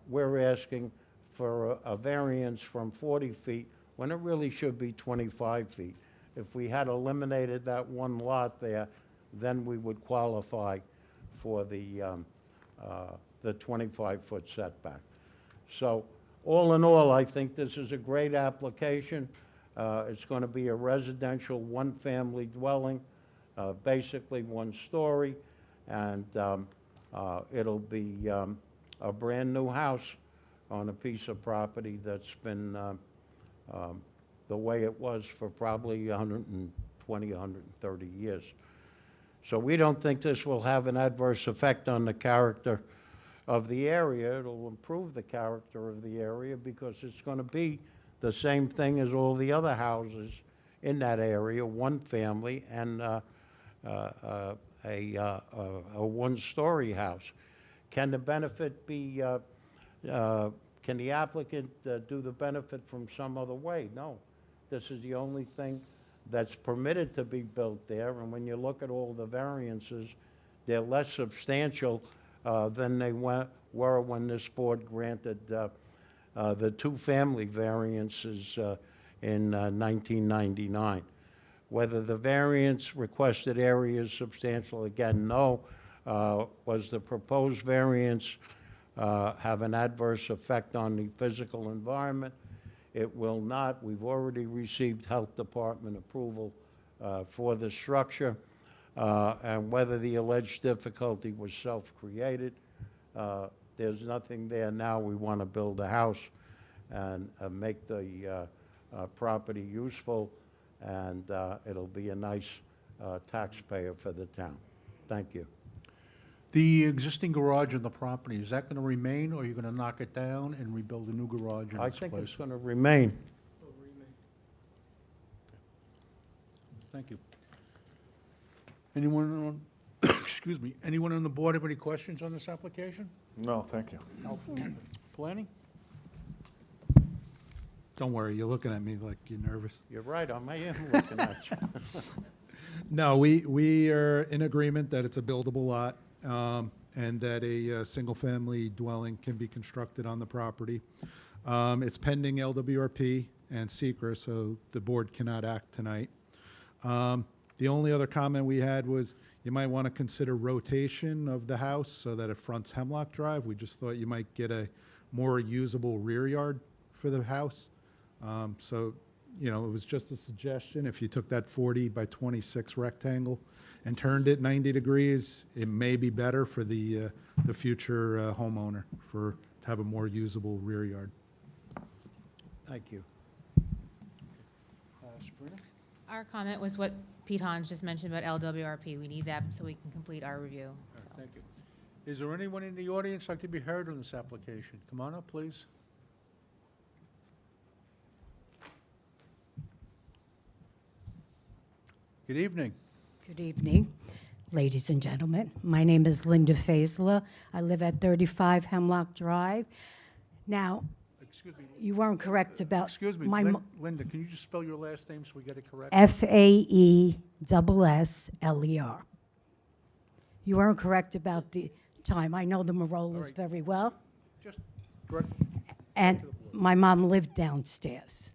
we're asking for a variance from 40 feet when it really should be 25 feet. If we had eliminated that one lot there, then we would qualify for the 25-foot setback. So All in all, I think this is a great application. It's going to be a residential, one-family dwelling, basically one story, and it'll be a brand-new house on a piece of property that's been the way it was for probably 120, 130 years. So we don't think this will have an adverse effect on the character of the area. It'll improve the character of the area because it's going to be the same thing as all the other houses in that area, one family and a one-story house. Can the benefit be, can the applicant do the benefit from some other way? No. This is the only thing that's permitted to be built there, and when you look at all the variances, they're less substantial than they were when this board granted the two-family variances in 1999. Whether the variance requested area is substantial, again, no. Was the proposed variance have an adverse effect on the physical environment? It will not. We've already received Health Department approval for the structure. And whether the alleged difficulty was self-created, there's nothing there now. We want to build a house and make the property useful, and it'll be a nice taxpayer for the town. Thank you. The existing garage on the property, is that going to remain, or are you going to knock it down and rebuild a new garage in I its think place? it's going to remain. Thank you. Anyone excuse me, anyone on the board have any questions on this application? No, thank you. Planning? Don't worry, you're looking at me like you're nervous. You're right, I am looking at you. No, we are in agreement that it's a buildable lot, and that a single-family dwelling can be constructed on the property. It's pending LWRP and SECR, so the board cannot act tonight. The only other comment we had was you might want to consider rotation of the house so that it fronts Hemlock Drive. We just thought you might get a more usable rear yard for the house. So, you know, it was just a suggestion. If you took that 40 by 26 rectangle and turned it 90 degrees, it may be better for the future homeowner to have a more usable rear yard. Thank you. Sabrina? Our comment was what Pete Hans just mentioned about LWRP. We need that so we can complete our review. All right, thank you. Is there anyone in the audience like to be heard on this application? Come on up, please. Good evening. Good evening, ladies and gentlemen. My name is Linda Faisler. I live at 35 Hemlock Drive. Now, Excuse me. you weren't correct about Excuse me, my Linda, can you just spell your last name so we get it correct? Faessler. You weren't correct about the time. I know the Marollas right. very well. Just direct. And my mom lived downstairs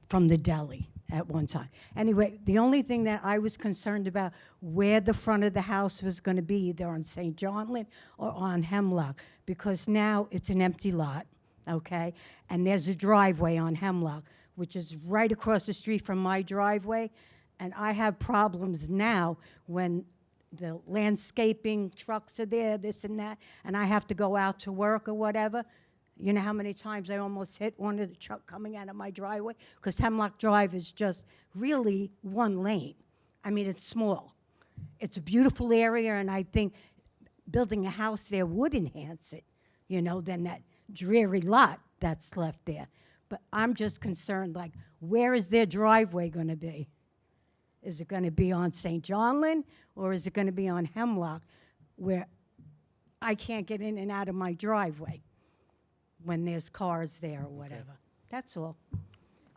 from the deli at one time. Anyway, the only thing that I was concerned about, where the front of the house was going to be, either on St. John Land or on Hemlock, because now it's an empty lot, okay? And there's a driveway on Hemlock, which is right across the street from my driveway. And I have problems now when the landscaping trucks are there, this and that, and I have to go out to work or whatever. You know how many times I almost hit one of the truck coming out of my driveway? Because Hemlock Drive is just really one lane. I mean, it's small. It's a beautiful area, and I think building a house there would enhance it, you know, than that dreary lot that's left there. But I'm just concerned, like, where is their driveway going to be? Is it going to be on St. John Land, or is it going to be on Hemlock, where I can't get in and out of my driveway when there's cars there or whatever? That's all.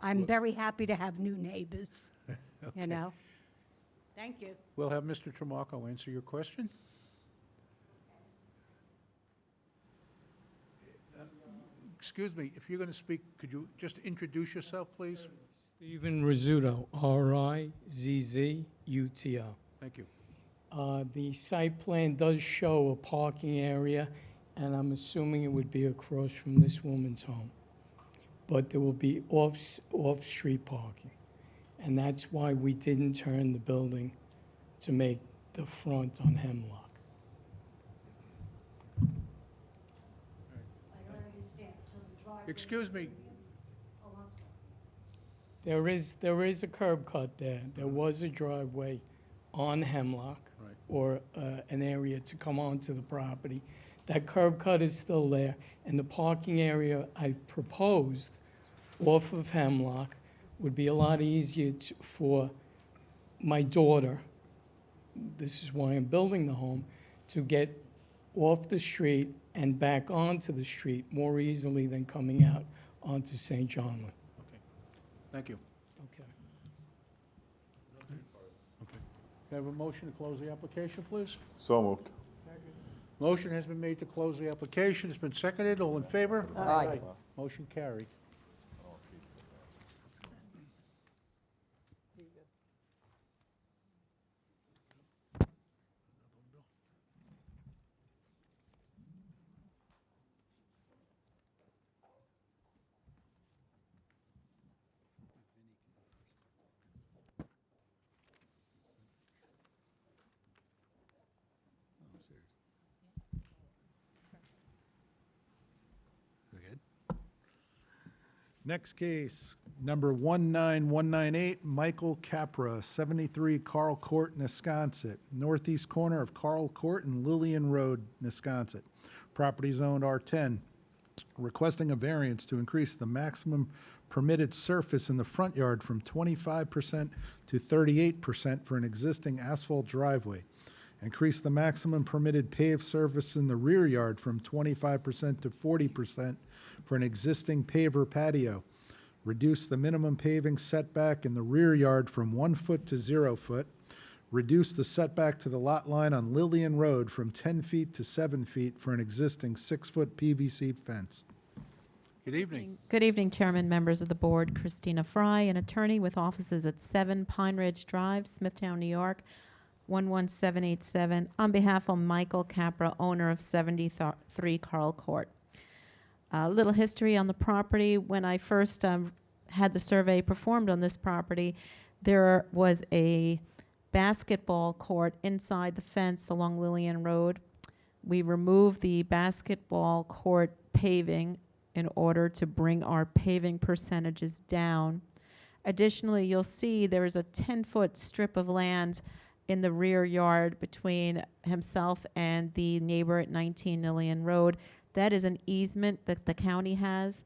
I'm very happy to have new neighbors, you know? Thank you. We'll have Mr. Tramarko answer your question. Excuse me, if you're going to speak, could you just introduce yourself, please? Stephen Rizzuto, R-I-Z-Z-U-T-O. Thank you. The site plan does show a parking area and I'm assuming it would be across from this woman's home. But there will be off-street parking. And that's why we didn't turn the building to make the front on Hemlock. Excuse me, There is a curb cut there. There was a driveway on Hemlock, Right. or an area to come onto the property. That curb cut is still there, and the parking area I proposed off of Hemlock would be a lot easier for my daughter, this is why I'm building the home, to get off the street and back onto the street more easily than coming out onto St. John. thank you. Okay. Can I have a motion to close the application, please? So moved. Motion has been made to close the application. It's been seconded. All in favor? Aye. Motion carried. Next case, number 19198, Michael Capra, 73 Carl Court, Nesconset, northeast corner of Carl Court and Lillian Road, Nesconset. Property zoned R10, requesting a variance to increase the maximum permitted surface in the front yard from 25% to 38% for an existing asphalt driveway. Increase the maximum permitted paved surface in the rear yard from 25% to 40% for an existing paver patio. Reduce the minimum paving setback in the rear yard from 1 foot to 0 foot. Reduce the setback to the lot line on Lillian Road from 10 feet to 7 feet for an existing 6-foot PVC fence. Good evening. Good evening, Chairman, members of the board. Christina Fry, an attorney with offices at 7 Pine Ridge Drive, Smithtown, New York, 11787, on behalf of Michael Capra, owner of 73 Carl Court. A little history on the property. When I first had the survey performed on this property, there was a basketball court inside the fence along Lillian Road. We removed the basketball court paving in order to bring our paving percentages down. Additionally, you'll see there is a 10-foot strip of land in the rear yard between himself and the neighbor at 19 Lillian Road. That is an easement that the county has.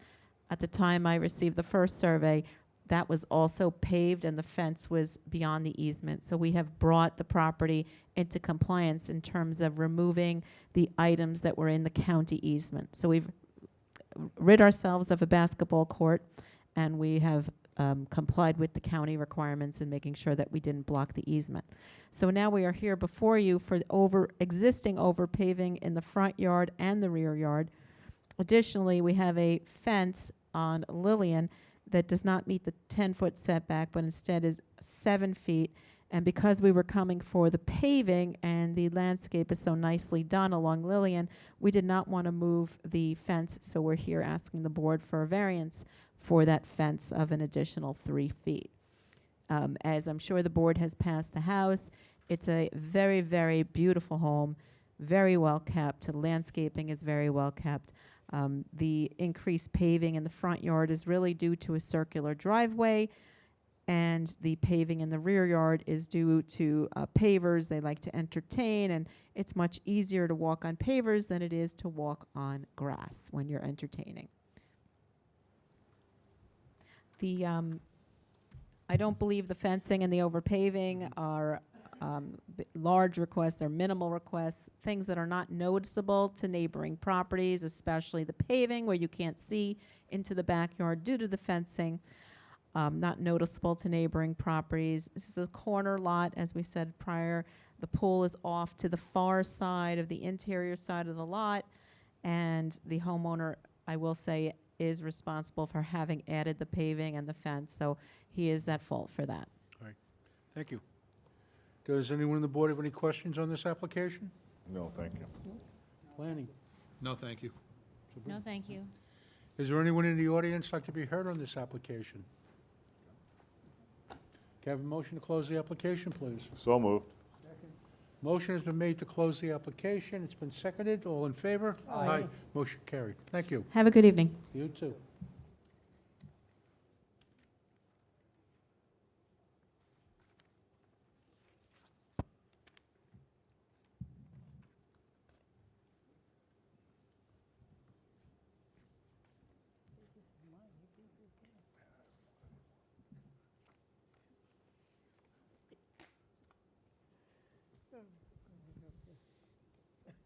At the time I received the first survey, that was also paved and the fence was beyond the easement. So we have brought the property into compliance in terms of removing the items that were in the county easement. So we've rid ourselves of a basketball court, and we have complied with the county requirements in making sure that we didn't block the easement. So now we are here before you for the existing over paving in the front yard and the rear yard. Additionally, we have a fence on Lillian that does not meet the 10-foot setback, but instead is 7 feet. And because we were coming for the paving and the landscape is so nicely done along Lillian, we did not want to move the fence, so we're here asking the board for a variance for that fence of an additional 3 feet. As I'm sure the board has passed the house, it's a very, very beautiful home, very well kept. The landscaping is very well kept. The increased paving in the front yard is really due to a circular driveway, and the paving in the rear yard is due to pavers. They like to entertain, and it's much easier to walk on pavers than it is to walk on grass when you're entertaining. I don't believe the fencing and the overpaving are large requests. They're minimal requests, things that are not noticeable to neighboring properties, especially the paving where you can't see into the backyard due to the fencing, not noticeable to neighboring properties. This is a corner lot, as we said prior. The pool is off to the far side of the interior side of the lot, and the homeowner, I will say, is responsible for having added the paving and the fence, so he is at fault for that. All right, thank you. Does anyone on the board have any questions on this application? No, thank you. Planning. No, thank you. No, thank you. Is there anyone in the audience like to be heard on this application? Can I have a motion to close the application, please? So moved. Motion has been made to close the application. It's been seconded. All in favor? Aye. Motion carried. Thank you. Have a good evening. You too.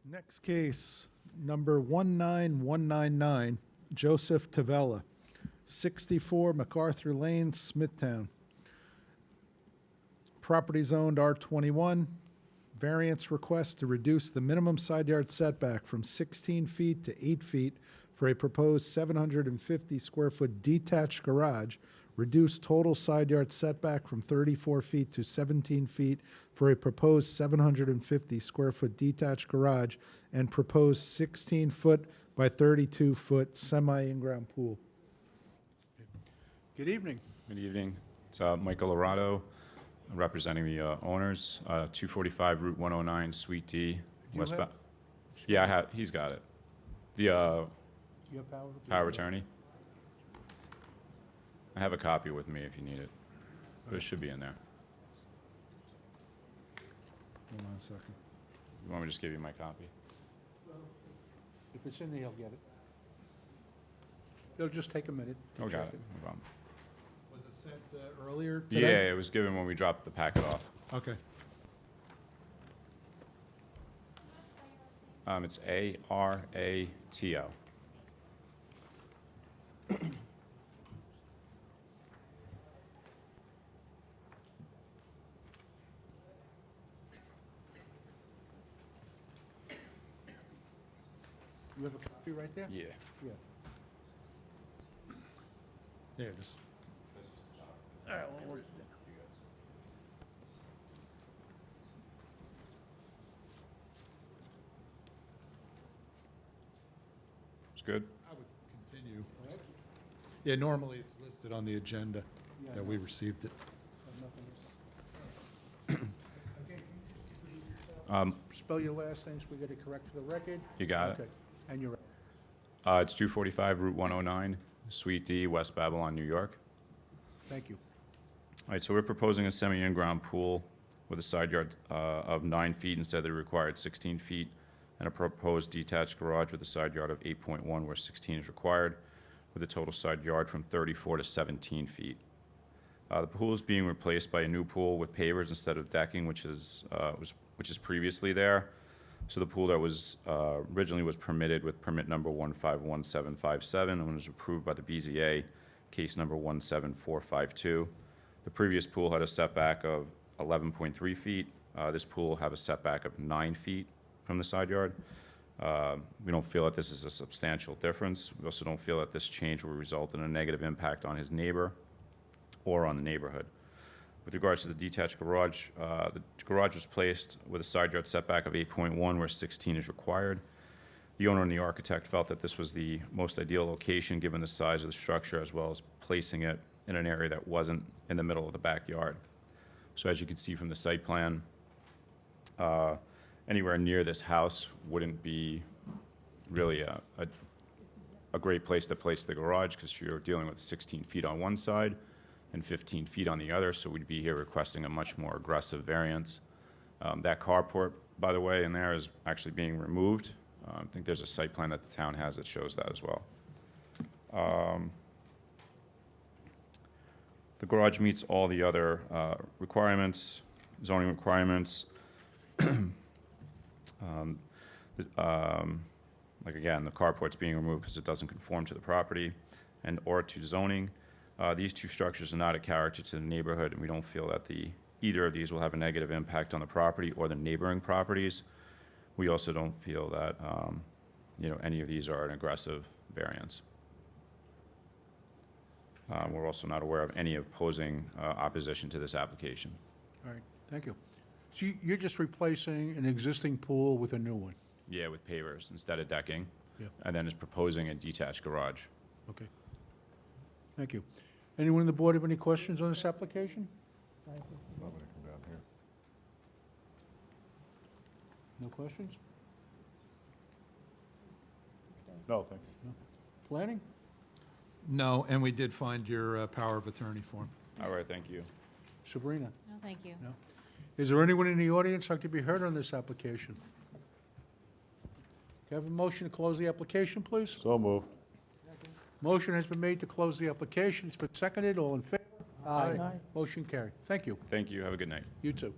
Next case, number 19199, Joseph Tavella, 64 MacArthur Lane, Smithtown. Property zoned R21. Variance request to reduce the minimum side yard setback from 16 feet to 8 feet for a proposed 750 square foot detached garage. Reduce total side yard setback from 34 feet to 17 feet for a proposed 750 square foot detached garage and proposed 16 foot by 32 foot semi-in-ground pool. Good evening. Good evening. It's Michael Arado, representing the owners, 245 Route 109, Suite D, you West. have- Yeah, he's got it. The You have power? power of attorney. I have a copy with me if you need it, but it should be in there. Hold on a second. You want me to just give you my copy? If it's in there, he'll get it. It'll just take a minute. to Oh, got check it. No problem. Was it sent earlier Yeah, today? it was given when we dropped the packet off. Okay. It's ARATO. You have a copy right there? Yeah. Yeah. Yeah, just. It's good? I would continue. Yeah, normally it's listed on the agenda that we received it. Spell your last name so we get it correct for the record. You got it? Okay. And you're, It's 245 Route 109, Suite D, West Babylon, New York. thank you. All right, so we're proposing a semi-in-ground pool with a side yard of 9 feet instead of the required 16 feet, and a proposed detached garage with a side yard of 8.1 where 16 is required, with a total side yard from 34 to 17 feet. The pool is being replaced by a new pool with pavers instead of decking, which is previously there. So the pool that was originally was permitted with permit number 151757 and was approved by the BZA, case number 17452. The previous pool had a setback of 11.3 feet. This pool will have a setback of 9 feet from the side yard. We don't feel that this is a substantial difference. We also don't feel that this change will result in a negative impact on his neighbor or on the neighborhood. With regards to the detached garage, the garage was placed with a side yard setback of 8.1 where 16 is required. The owner and the architect felt that this was the most ideal location given the size of the structure as well as placing it in an area that wasn't in the middle of the backyard. So as you can see from the site plan, anywhere near this house wouldn't be really a great place to place the garage because you're dealing with 16 feet on one side and 15 feet on the other, so we'd be here requesting a much more aggressive variance. That carport, by the way, in there is actually being removed. I think there's a site plan that the town has that shows that as well. The garage meets all the other requirements, zoning requirements. Like again, the carport's being removed because it doesn't conform to the property and or to zoning. These two structures are not a character to the neighborhood, and we don't feel that either of these will have a negative impact on the property or the neighboring properties. We also don't feel that any of these are an aggressive variance. We're also not aware of any opposing opposition to this application. All right, thank you. So you're just replacing an existing pool with a new one? Yeah, with pavers instead of decking. Yeah. and then is proposing a detached garage. Okay. Thank you. Anyone on the board have any questions on this application? I'm gonna come down here. No questions? No, thank you. Planning? No, and we did find your power of attorney form. All right, thank you. Sabrina? No, thank you. No. Is there anyone in the audience like to be heard on this application? Can I have a motion to close the application, please? So moved. Motion has been made to close the application. It's been seconded. All in favor? Aye. Motion carried. Thank you. Thank you, have a good night. You too.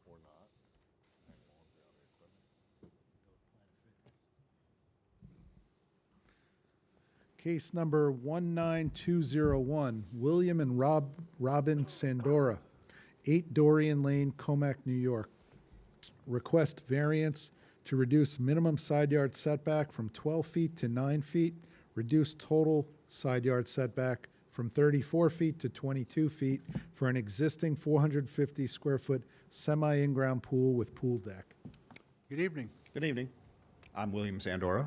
Or not. Hang on, the other equipment. Case number 19201, William and Robin Sandora, 8 Dorian Lane, Comac, New York. Request variance to reduce minimum side yard setback from 12 feet to 9 feet, reduce total side yard setback from 34 feet to 22 feet for an existing 450 square foot semi-in-ground pool with pool deck. Good evening. Good evening. I'm William Sandora.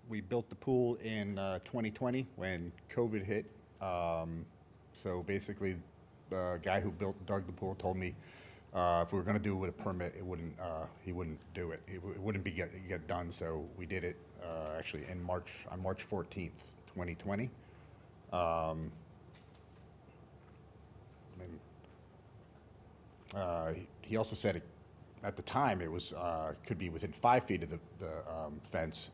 We built the pool in 2020 when COVID hit. So basically, the guy who dug the pool told me if we were going to do it with a permit, he wouldn't do it. It wouldn't get done. So we did it actually on March 14th, 2020. He also said at the time it was could be within 5 feet of the fence,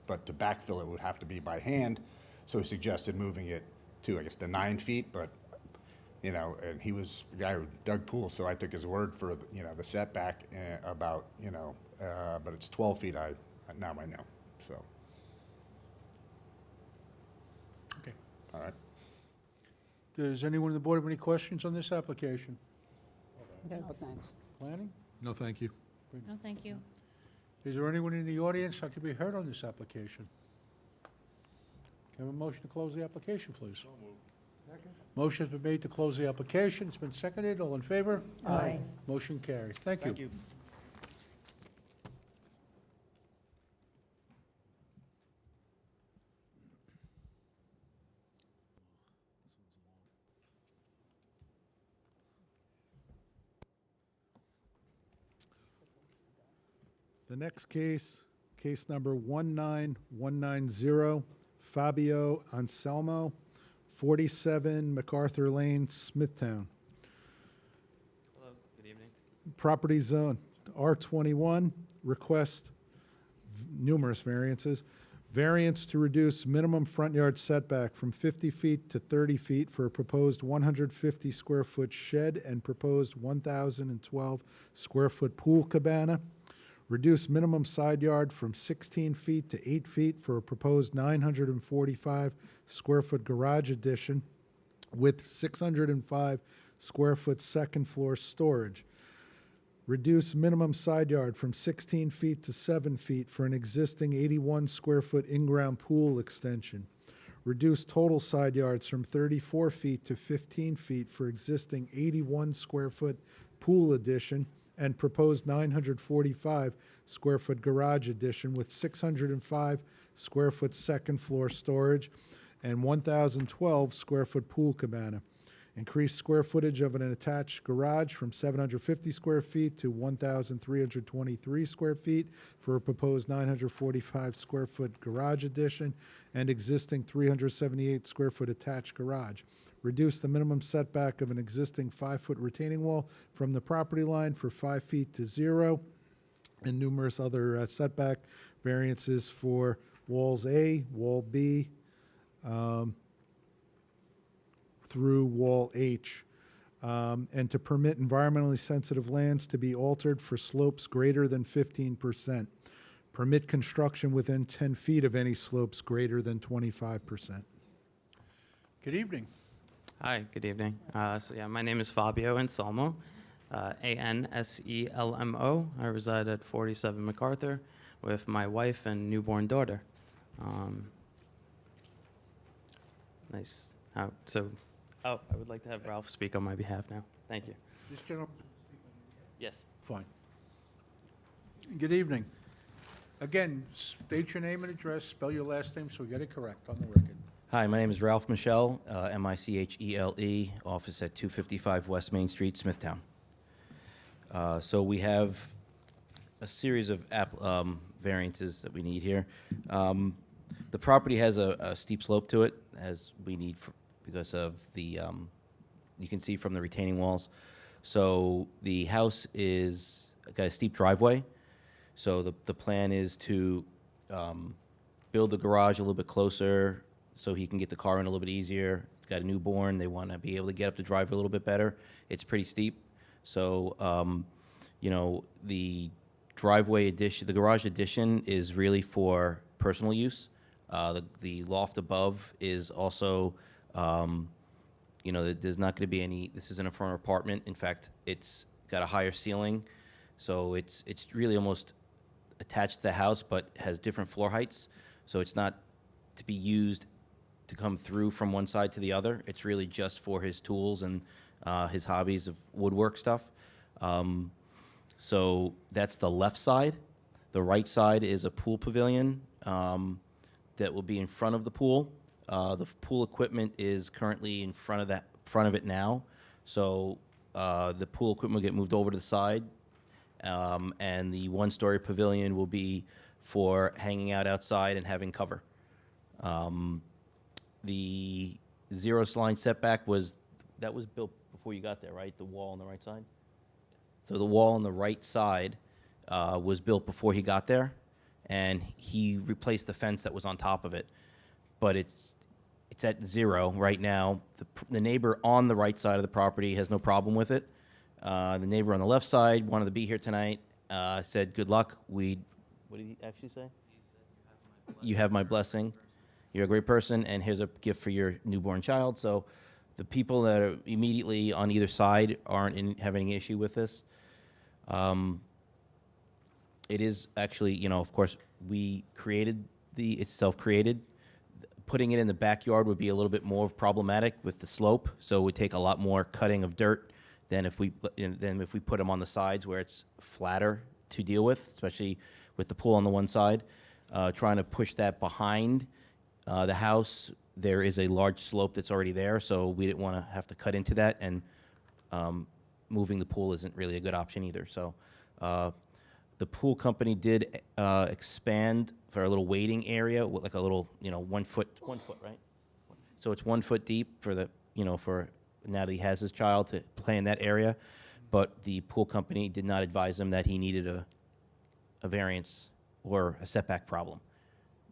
but to backfill it would have to be by hand. So he suggested moving it to, I guess, the 9 feet. But and he was the guy who dug pools, so I took his word for the setback about but it's 12 feet. Now I know. So Okay. all right. Does anyone on the board have any questions on this application? Okay, but thanks. Planning? No, thank you. No, thank you. Is there anyone in the audience like to be heard on this application? Can I have a motion to close the application, please? Motion has been made to close the application. It's been seconded. All in favor? Aye. Motion carries. Thank you. Thank you. The next case, case number 19190, Fabio Anselmo, 47 MacArthur Lane, Smithtown. Hello, good evening. Property zone R21, request numerous variances. Variance to reduce minimum front yard setback from 50 feet to 30 feet for a proposed 150 square foot shed and proposed 1,012 square foot pool cabana. Reduce minimum side yard from 16 feet to 8 feet for a proposed 945 square foot garage addition with 605 square foot second floor storage. Reduce minimum side yard from 16 feet to 7 feet for an existing 81 square foot in-ground pool extension. Reduce total side yards from 34 feet to 15 feet for existing 81 square foot pool addition and proposed 945 square foot garage addition with 605 square foot second floor storage and 1,012 square foot pool cabana. Increase square footage of an attached garage from 750 square feet to 1,323 square feet for a proposed 945 square foot garage addition and existing 378 square foot attached garage. Reduce the minimum setback of an existing 5-foot retaining wall from the property line for 5 feet to 0, and numerous other setback variances for walls A, wall B, through wall H, and to permit environmentally sensitive lands to be altered for slopes greater than 15%. Permit construction within 10 feet of any slopes greater than 25%. Good evening. Hi, good evening. My name is Fabio Anselmo, Anselmo. I reside at 47 MacArthur with my wife and newborn daughter. Nice. I would like to have Ralph speak on my behalf now. Thank you. This gentleman, Yes. fine. Good evening. Again, state your name and address, spell your last name so we get it correct on the record. Hi, my name is Ralph Michelle, Michele, office at 255 West Main Street, Smithtown. So we have a series of variances that we need here. The property has a steep slope to it, as we need because of the, you can see from the retaining walls. So the house is got a steep driveway. So the plan is to build the garage a little bit closer so he can get the car in a little bit easier. He's got a newborn. They want to be able to get up the driveway a little bit better. It's pretty steep. So, the driveway addition, the garage addition is really for personal use. The loft above is also, there's not going to be any, this isn't a front apartment. In fact, it's got a higher ceiling. So it's really almost attached to the house, but has different floor heights. So it's not to be used to come through from one side to the other. It's really just for his tools and his hobbies of woodwork stuff. So that's the left side. The right side is a pool pavilion that will be in front of the pool. The pool equipment is currently in front of it now. So the pool equipment will get moved over to the side. And the one-story pavilion will be for hanging out outside and having cover. The zero-line setback was built before you got there, right? The wall on the right side? So the wall on the right side was built before he got there, and he replaced the fence that was on top of it. But it's at 0 right now. The neighbor on the right side of the property has no problem with it. The neighbor on the left side wanted to be here tonight, said, good luck. What did he actually say? He said, you have my blessing. You're a great person, and here's a gift for your newborn child. So the people that are immediately on either side aren't having any issue with this. It is actually, of course, it's self-created. Putting it in the backyard would be a little bit more problematic with the slope, so it would take a lot more cutting of dirt than if we put them on the sides where it's flatter to deal with, especially with the pool on the one side. Trying to push that behind the house, there is a large slope that's already there, so we didn't want to have to cut into that, and moving the pool isn't really a good option either. So the pool company did expand for a little waiting area, with like a little, 1 foot, right? So it's 1 foot deep for for now that he has his child to play in that area. But the pool company did not advise him that he needed a variance or a setback problem.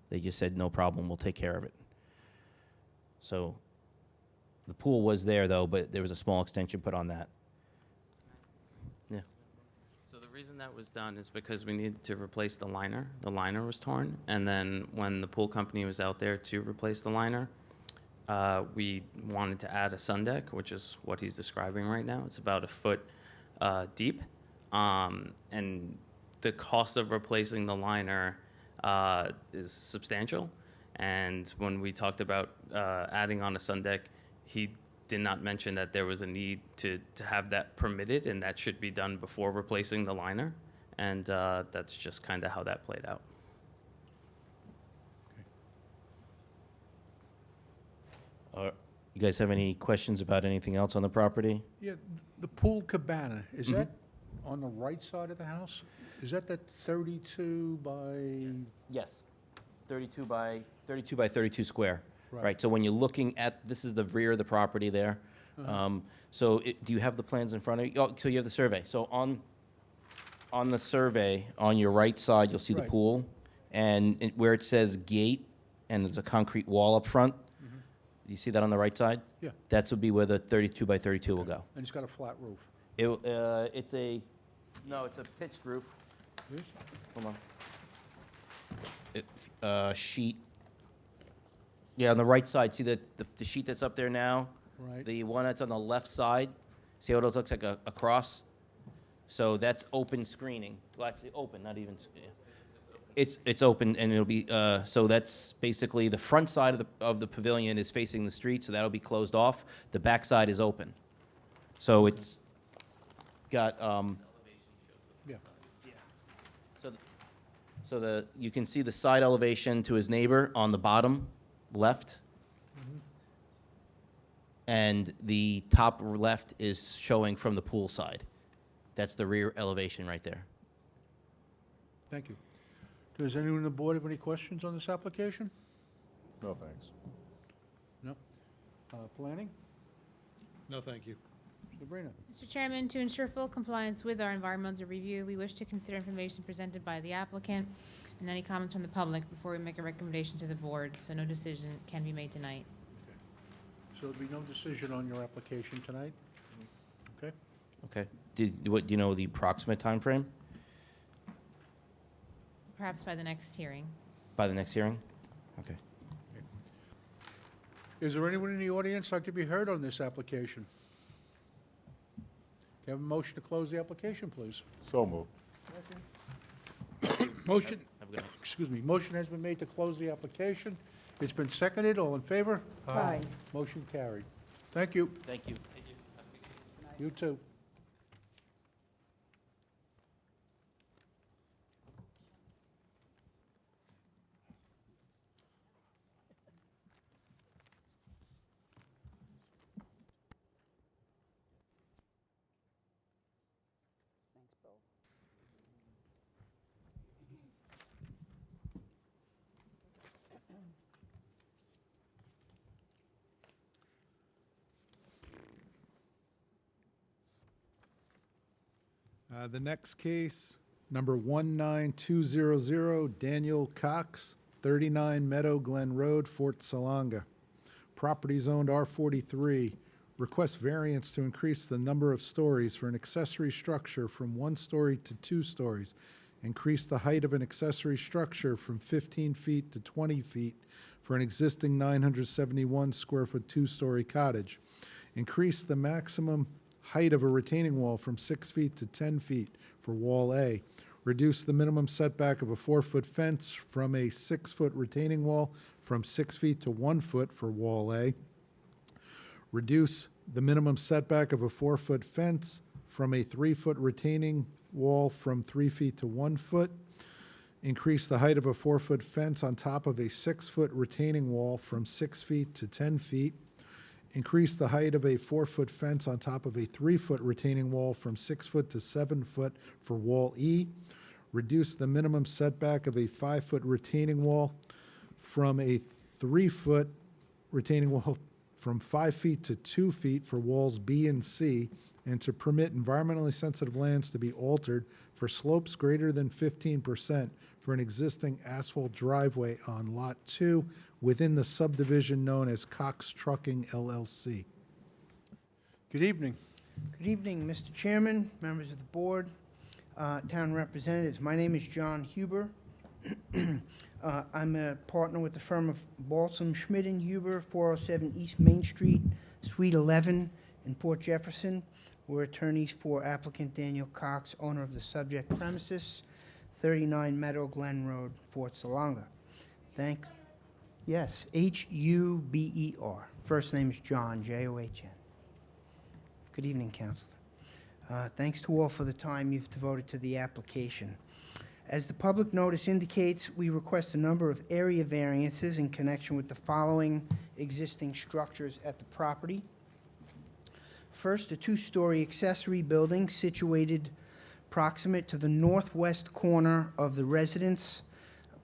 They just said, no problem, we'll take care of it. So the pool was there, though, but there was a small extension put on that. Yeah. So the reason that was done is because we needed to replace the liner. The liner was torn, and then when the pool company was out there to replace the liner, we wanted to add a sun deck, which is what he's describing right now. It's about 1 foot deep, and the cost of replacing the liner is substantial. And when we talked about adding on a sun deck, he did not mention that there was a need to have that permitted, and that should be done before replacing the liner. And that's just kind of how that played out. You guys have any questions about anything else on the property? Yeah, the pool cabana, is that on the right side of the house? Is that 32 by? Yes. 32 by 32 square. Right. Right, so when you're looking at, this is the rear of the property there. Do you have the plans in front of you? Oh, so you have the survey. So on the survey, on your right side, you'll see the Right. pool. And where it says gate, and there's a concrete wall up front, you see that on the right side? Yeah. That would be where the 32 by 32 will go. And it's got a flat roof. It's a pitched roof. Yes? Hold on. Sheet. Yeah, on the right side, see the sheet that's up there now? Right. The one that's on the left side, see how it looks like a cross? So that's open screening. Well, actually, open, not even, yeah. It's open, and it'll be, so that's basically the front side of the pavilion is facing the street, so that'll be closed off. The back side is open. So it's got, Yeah. so you can see the side elevation to his neighbor on the bottom left. And the top left is showing from the pool side. That's the rear elevation right there. Thank you. Does anyone on the board have any questions on this application? No, thanks. No? Planning? No, thank you. Sabrina? Mr. Chairman, to ensure full compliance with our environmental review, we wish to consider information presented by the applicant and any comments from the public before we make a recommendation to the board, so no decision can be made tonight. So there'll be no decision on your application tonight? Okay. Okay. Do you know the approximate time frame Perhaps by the next hearing. by the next hearing? Okay. Is there anyone in the audience like to be heard on this application? Can I have a motion to close the application, please? So moved. Motion, Have a good night. excuse me, motion has been made to close the application. It's been seconded. All in favor? Aye. Motion carried. Thank you. Thank you. You too. The next case, number 19200, Daniel Cox, 39 Meadow Glen Road, Fort Salonga. Property zoned R43. Request variance to increase the number of stories for an accessory structure from 1 story to 2 stories. Increase the height of an accessory structure from 15 feet to 20 feet for an existing 971 square foot 2-story cottage. Increase the maximum height of a retaining wall from 6 feet to 10 feet for Wall A. Reduce the minimum setback of a 4-foot fence from a 6-foot retaining wall from 6 feet to 1 foot for Wall A. Reduce the minimum setback of a 4-foot fence from a 3-foot retaining wall from 3 feet to 1 foot. Increase the height of a 4-foot fence on top of a 6-foot retaining wall from 6 feet to 10 feet. Increase the height of a 4-foot fence on top of a 3-foot retaining wall from 6 foot to 7 foot for Wall E. Reduce the minimum setback of a 5-foot retaining wall from a 3-foot retaining wall from 5 feet to 2 feet for Walls B and C, and to permit environmentally sensitive lands to be altered for slopes greater than 15% for an existing asphalt driveway on Lot 2 within the subdivision known as Cox Trucking LLC. Good evening. Good evening, Mr. Chairman, members of the board, town representatives. My name is John Huber. I'm a partner with the firm of Balsam, Schmidt & Huber, 407 East Main Street, Suite 11 in Port Jefferson. We're attorneys for applicant Daniel Cox, owner of the subject premises, 39 Meadow Glen Road, Fort Salonga. Yes, Huber. First name's John, John. Good evening, Counselor. Thanks to all for the time you've devoted to the application. As the public notice indicates, we request a number of area variances in connection with the following existing structures at the property. First, a 2-story accessory building situated proximate to the northwest corner of the residence.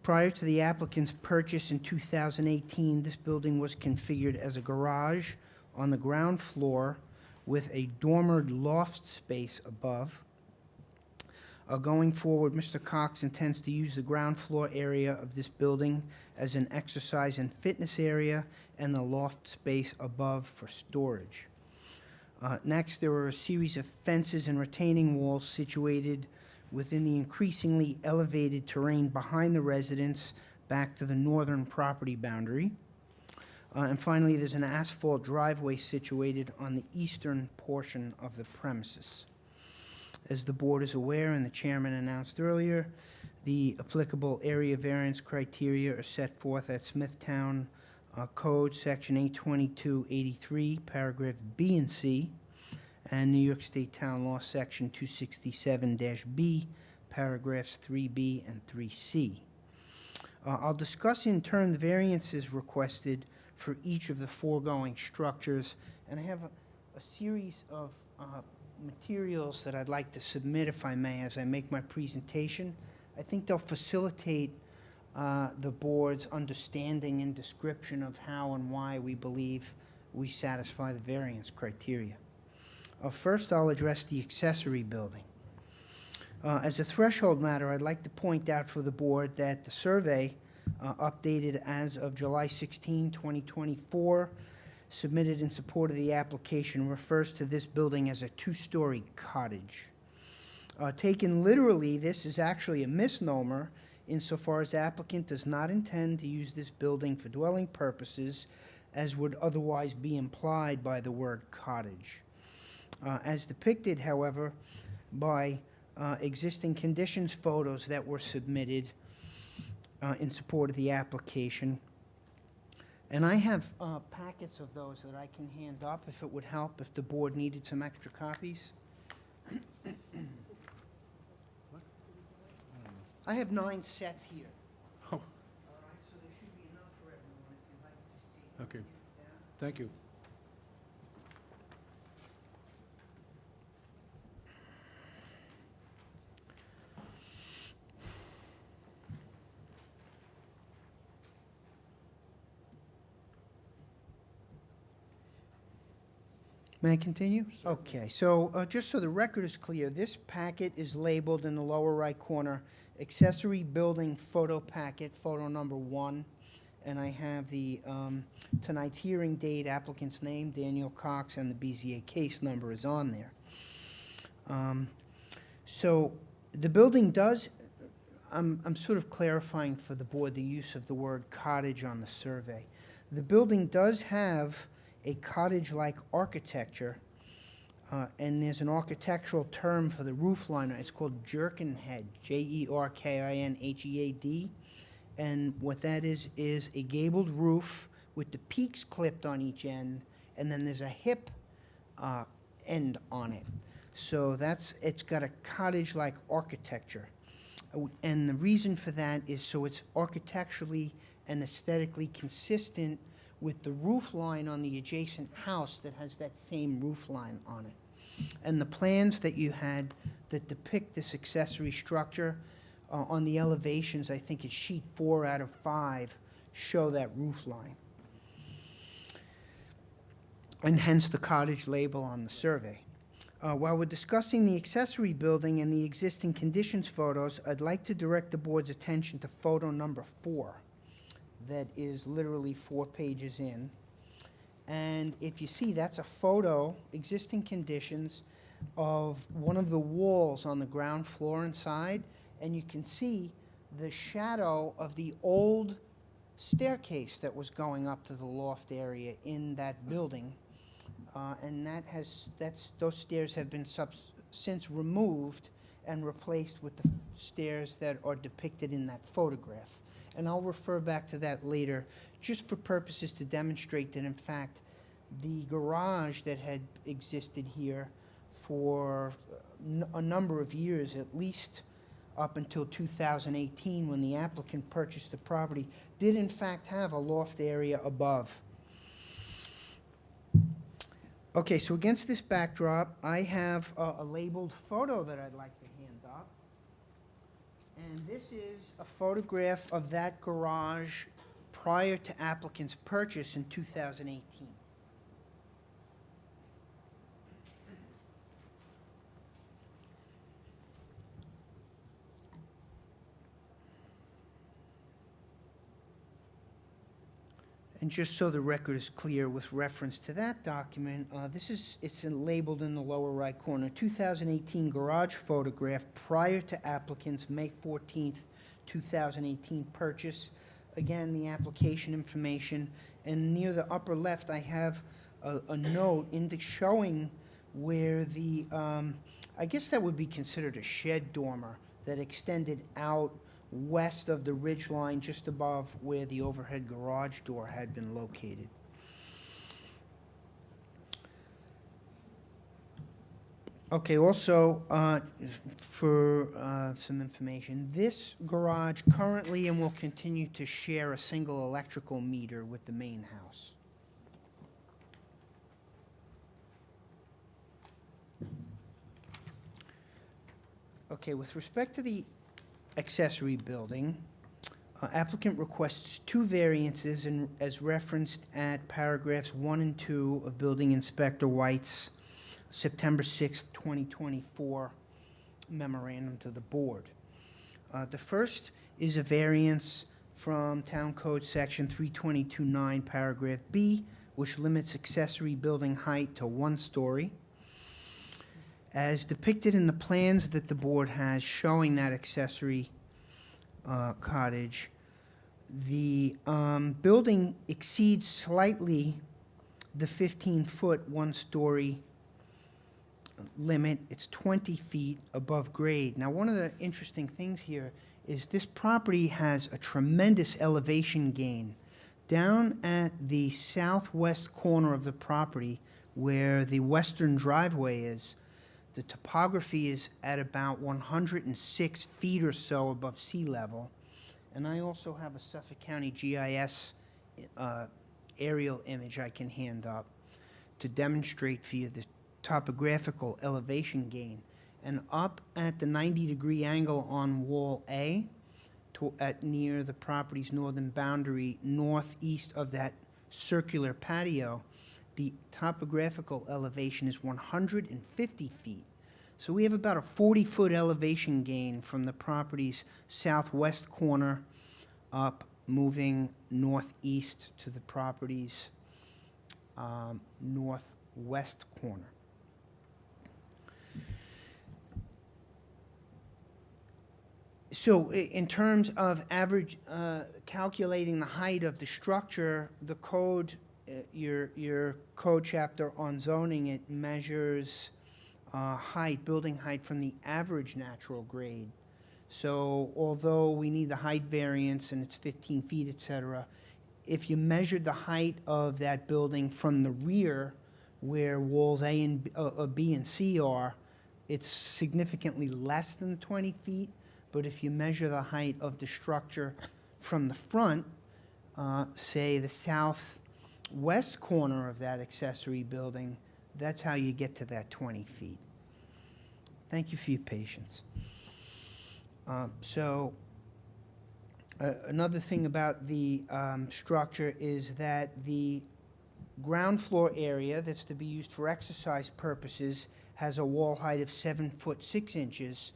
Prior to the applicant's purchase in 2018, this building was configured as a garage on the ground floor with a dormered loft space above. Going forward, Mr. Cox intends to use the ground floor area of this building as an exercise and fitness area and the loft space above for storage. Next, there are a series of fences and retaining walls situated within the increasingly elevated terrain behind the residence back to the northern property boundary. And finally, there's an asphalt driveway situated on the eastern portion of the premises. As the board is aware, and the chairman announced earlier, the applicable area variance criteria are set forth at Smithtown Code, Section 82283, paragraph B and C, and New York State Town Law, Section 267-B, paragraphs 3B and 3C. I'll discuss in turn the variances requested for each of the foregoing structures, and I have a series of materials that I'd like to submit, if I may, as I make my presentation. I think they'll facilitate the board's understanding and description of how and why we believe we satisfy the variance criteria. First, I'll address the accessory building. As a threshold matter, I'd like to point out for the board that the survey, updated as of July 16, 2024, submitted in support of the application, refers to this building as a two-story cottage. Taken literally, this is actually a misnomer insofar as the applicant does not intend to use this building for dwelling purposes, as would otherwise be implied by the word cottage. As depicted, however, by existing conditions photos that were submitted in support of the application. And I have packets of those that I can hand up if it would help, if the board needed some extra copies. I have 9 sets here. Oh, All right, so there should be enough for everyone if you'd like to just take okay. it down. Thank you. May I continue? Okay, so just so the record is clear, this packet is labeled in the lower right corner, accessory building photo packet, photo number 1. And I have the tonight's hearing date, applicant's name, Daniel Cox, and the BZA case number is on there. So the building does, I'm sort of clarifying for the board the use of the word cottage on the survey. The building does have a cottage-like architecture, and there's an architectural term for the roof liner. It's called jerkin head, Jerkinhead. And what that is a gabled roof with the peaks clipped on each end, and then there's a hip end on it. So it's got a cottage-like architecture. And the reason for that is so it's architecturally and aesthetically consistent with the roof line on the adjacent house that has that same roof line on it. And the plans that you had that depict this accessory structure on the elevations, I think it's sheet 4 out of 5, show that roof line. And hence the cottage label on the survey. While we're discussing the accessory building and the existing conditions photos, I'd like to direct the board's attention to photo number 4. That is literally 4 pages in. And if you see, that's a photo, existing conditions, of one of the walls on the ground floor inside, and you can see the shadow of the old staircase that was going up to the loft area in that building. And those stairs have been since removed and replaced with the stairs that are depicted in that photograph. And I'll refer back to that later, just for purposes to demonstrate that, in fact, the garage that had existed here for a number of years, at least up until 2018, when the applicant purchased the property, did in fact have a loft area above. Okay, so against this backdrop, I have a labeled photo that I'd like to hand up. And this is a photograph of that garage prior to applicant's purchase in 2018. And just so the record is clear with reference to that document, it's labeled in the lower right corner, 2018 garage photograph prior to applicant's May 14th, 2018 purchase. again, the application information. And near the upper left, I have a note showing where the, I guess that would be considered a shed dormer that extended out west of the ridge line just above where the overhead garage door had been located. Okay, also, for some information, this garage currently and will continue to share a single electrical meter with the main house. Okay, with respect to the accessory building, applicant requests 2 variances as referenced at paragraphs 1 and 2 of Building Inspector White's September 6, 2024 memorandum to the board. The first is a variance from Town Code Section 322.9, paragraph B, which limits accessory building height to 1 story. As depicted in the plans that the board has showing that accessory cottage, the building exceeds slightly the 15-foot 1-story limit. It's 20 feet above grade. Now, one of the interesting things here is this property has a tremendous elevation gain. Down at the southwest corner of the property, where the western driveway is, the topography is at about 106 feet or so above sea level. And I also have a Suffolk County GIS aerial image I can hand up to demonstrate for you the topographical elevation gain. And up at the 90-degree angle on wall A, at near the property's northern boundary, northeast of that circular patio, the topographical elevation is 150 feet. So we have about a 40-foot elevation gain from the property's southwest corner up, moving northeast to the property's northwest corner. So in terms of average, calculating the height of the structure, the code, your code chapter on zoning, it measures building height from the average natural grade. So although we need the height variance and it's 15 feet, et cetera, if you measured the height of that building from the rear, where walls A and B and C are, it's significantly less than 20 feet. But if you measure the height of the structure from the front, say the southwest corner of that accessory building, that's how you get to that 20 feet. Thank you for your patience. Another thing about the structure is that the ground floor area that's to be used for exercise purposes has a wall height of 7 foot 6 inches.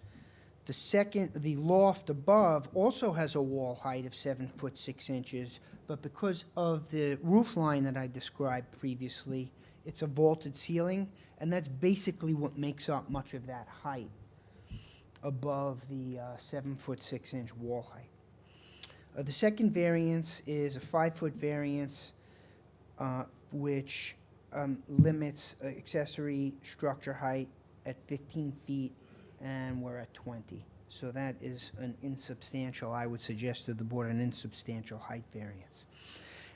The loft above also has a wall height of 7 foot 6 inches, but because of the roof line that I described previously, it's a vaulted ceiling, and that's basically what makes up much of that height above the 7 foot 6 inch wall height. The second variance is a 5-foot variance, which limits accessory structure height at 15 feet, and we're at 20. So that is an insubstantial, I would suggest to the board, an insubstantial height variance.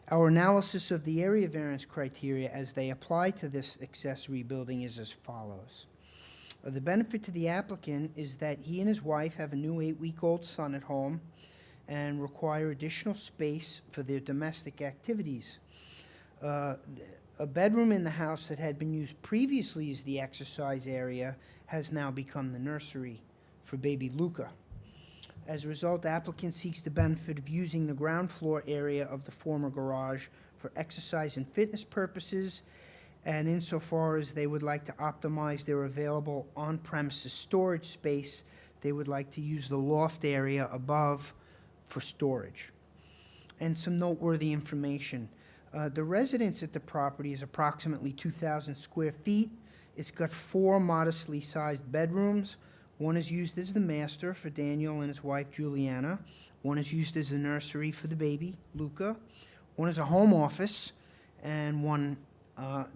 Our analysis of the area variance criteria as they apply to this accessory building is as follows. The benefit to the applicant is that he and his wife have a new 8-week-old son at home and require additional space for their domestic activities. A bedroom in the house that had been used previously as the exercise area has now become the nursery for baby Luca. As a result, the applicant seeks the benefit of using the ground floor area of the former garage for exercise and fitness purposes, and insofar as they would like to optimize their available on-premises storage space, they would like to use the loft area above for storage. And some noteworthy information. The residence at the property is approximately 2,000 square feet. It's got 4 modestly sized bedrooms, One is used as the master for Daniel and his wife Juliana. One is used as a nursery for the baby, Luca. One is a home office, and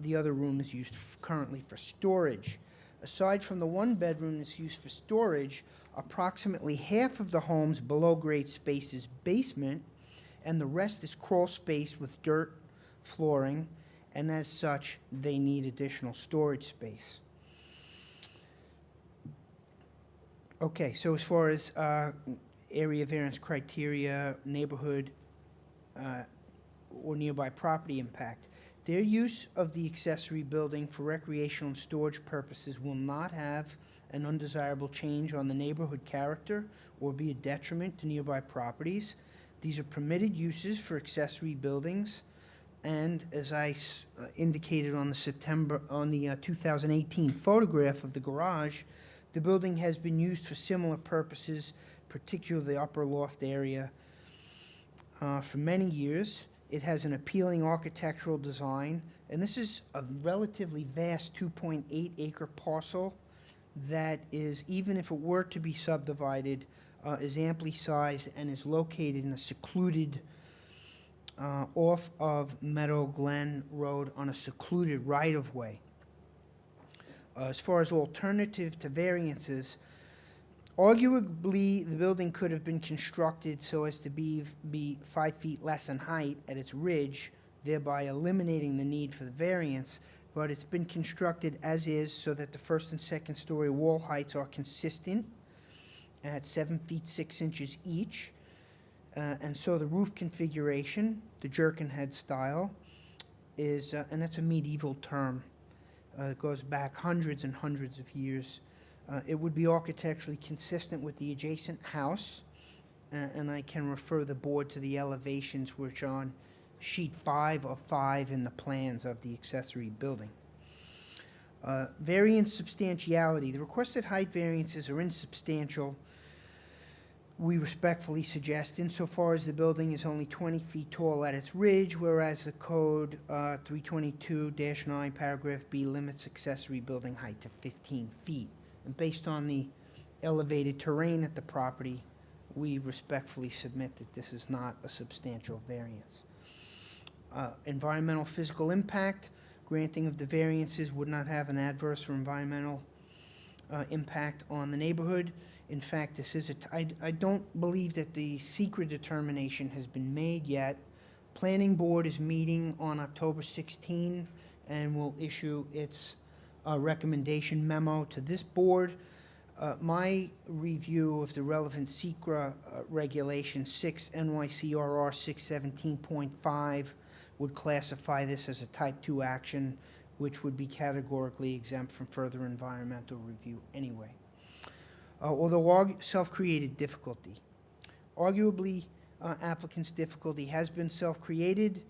the other room is used currently for storage. Aside from the one bedroom that's used for storage, approximately half of the home's below-grade space is basement, and the rest is crawl space with dirt flooring, and as such, they need additional storage space. Okay, so as far as area variance criteria, neighborhood, or nearby property impact, their use of the accessory building for recreational and storage purposes will not have an undesirable change on the neighborhood character or be a detriment to nearby properties. These are permitted uses for accessory buildings, and as I indicated on the 2018 photograph of the garage, the building has been used for similar purposes, particularly the upper loft area, for many years. It has an appealing architectural design, and this is a relatively vast 2.8 acre parcel that is, even if it were to be subdivided, is amply sized and is located in a secluded, off of Meadow Glen Road on a secluded right-of-way. As far as alternative to variances, arguably the building could have been constructed so as to be 5 feet less in height at its ridge, thereby eliminating the need for the variance, but it's been constructed as is so that the first and second story wall heights are consistent at 7 feet 6 inches each. And so the roof configuration, the jerkin head style, is, and that's a medieval term, it goes back hundreds and hundreds of years. It would be architecturally consistent with the adjacent house, and I can refer the board to the elevations which are on sheet 5 of 5 in the plans of the accessory building. Variance substantiality. The requested height variances are insubstantial. We respectfully suggest, insofar as the building is only 20 feet tall at its ridge, whereas the code 322-9 paragraph B limits accessory building height to 15 feet. And based on the elevated terrain at the property, we respectfully submit that this is not a substantial variance. Environmental physical impact. Granting of the variances would not have an adverse or environmental impact on the neighborhood. In fact, this is I don't believe that the secret determination has been made yet. Planning Board is meeting on October 16 and will issue its recommendation memo to this board. My review of the relevant SECRA regulation 6 NYCRR 617.5 would classify this as a type 2 action, which would be categorically exempt from further environmental review anyway. Although self-created difficulty. Arguably, applicant's difficulty has been self-created.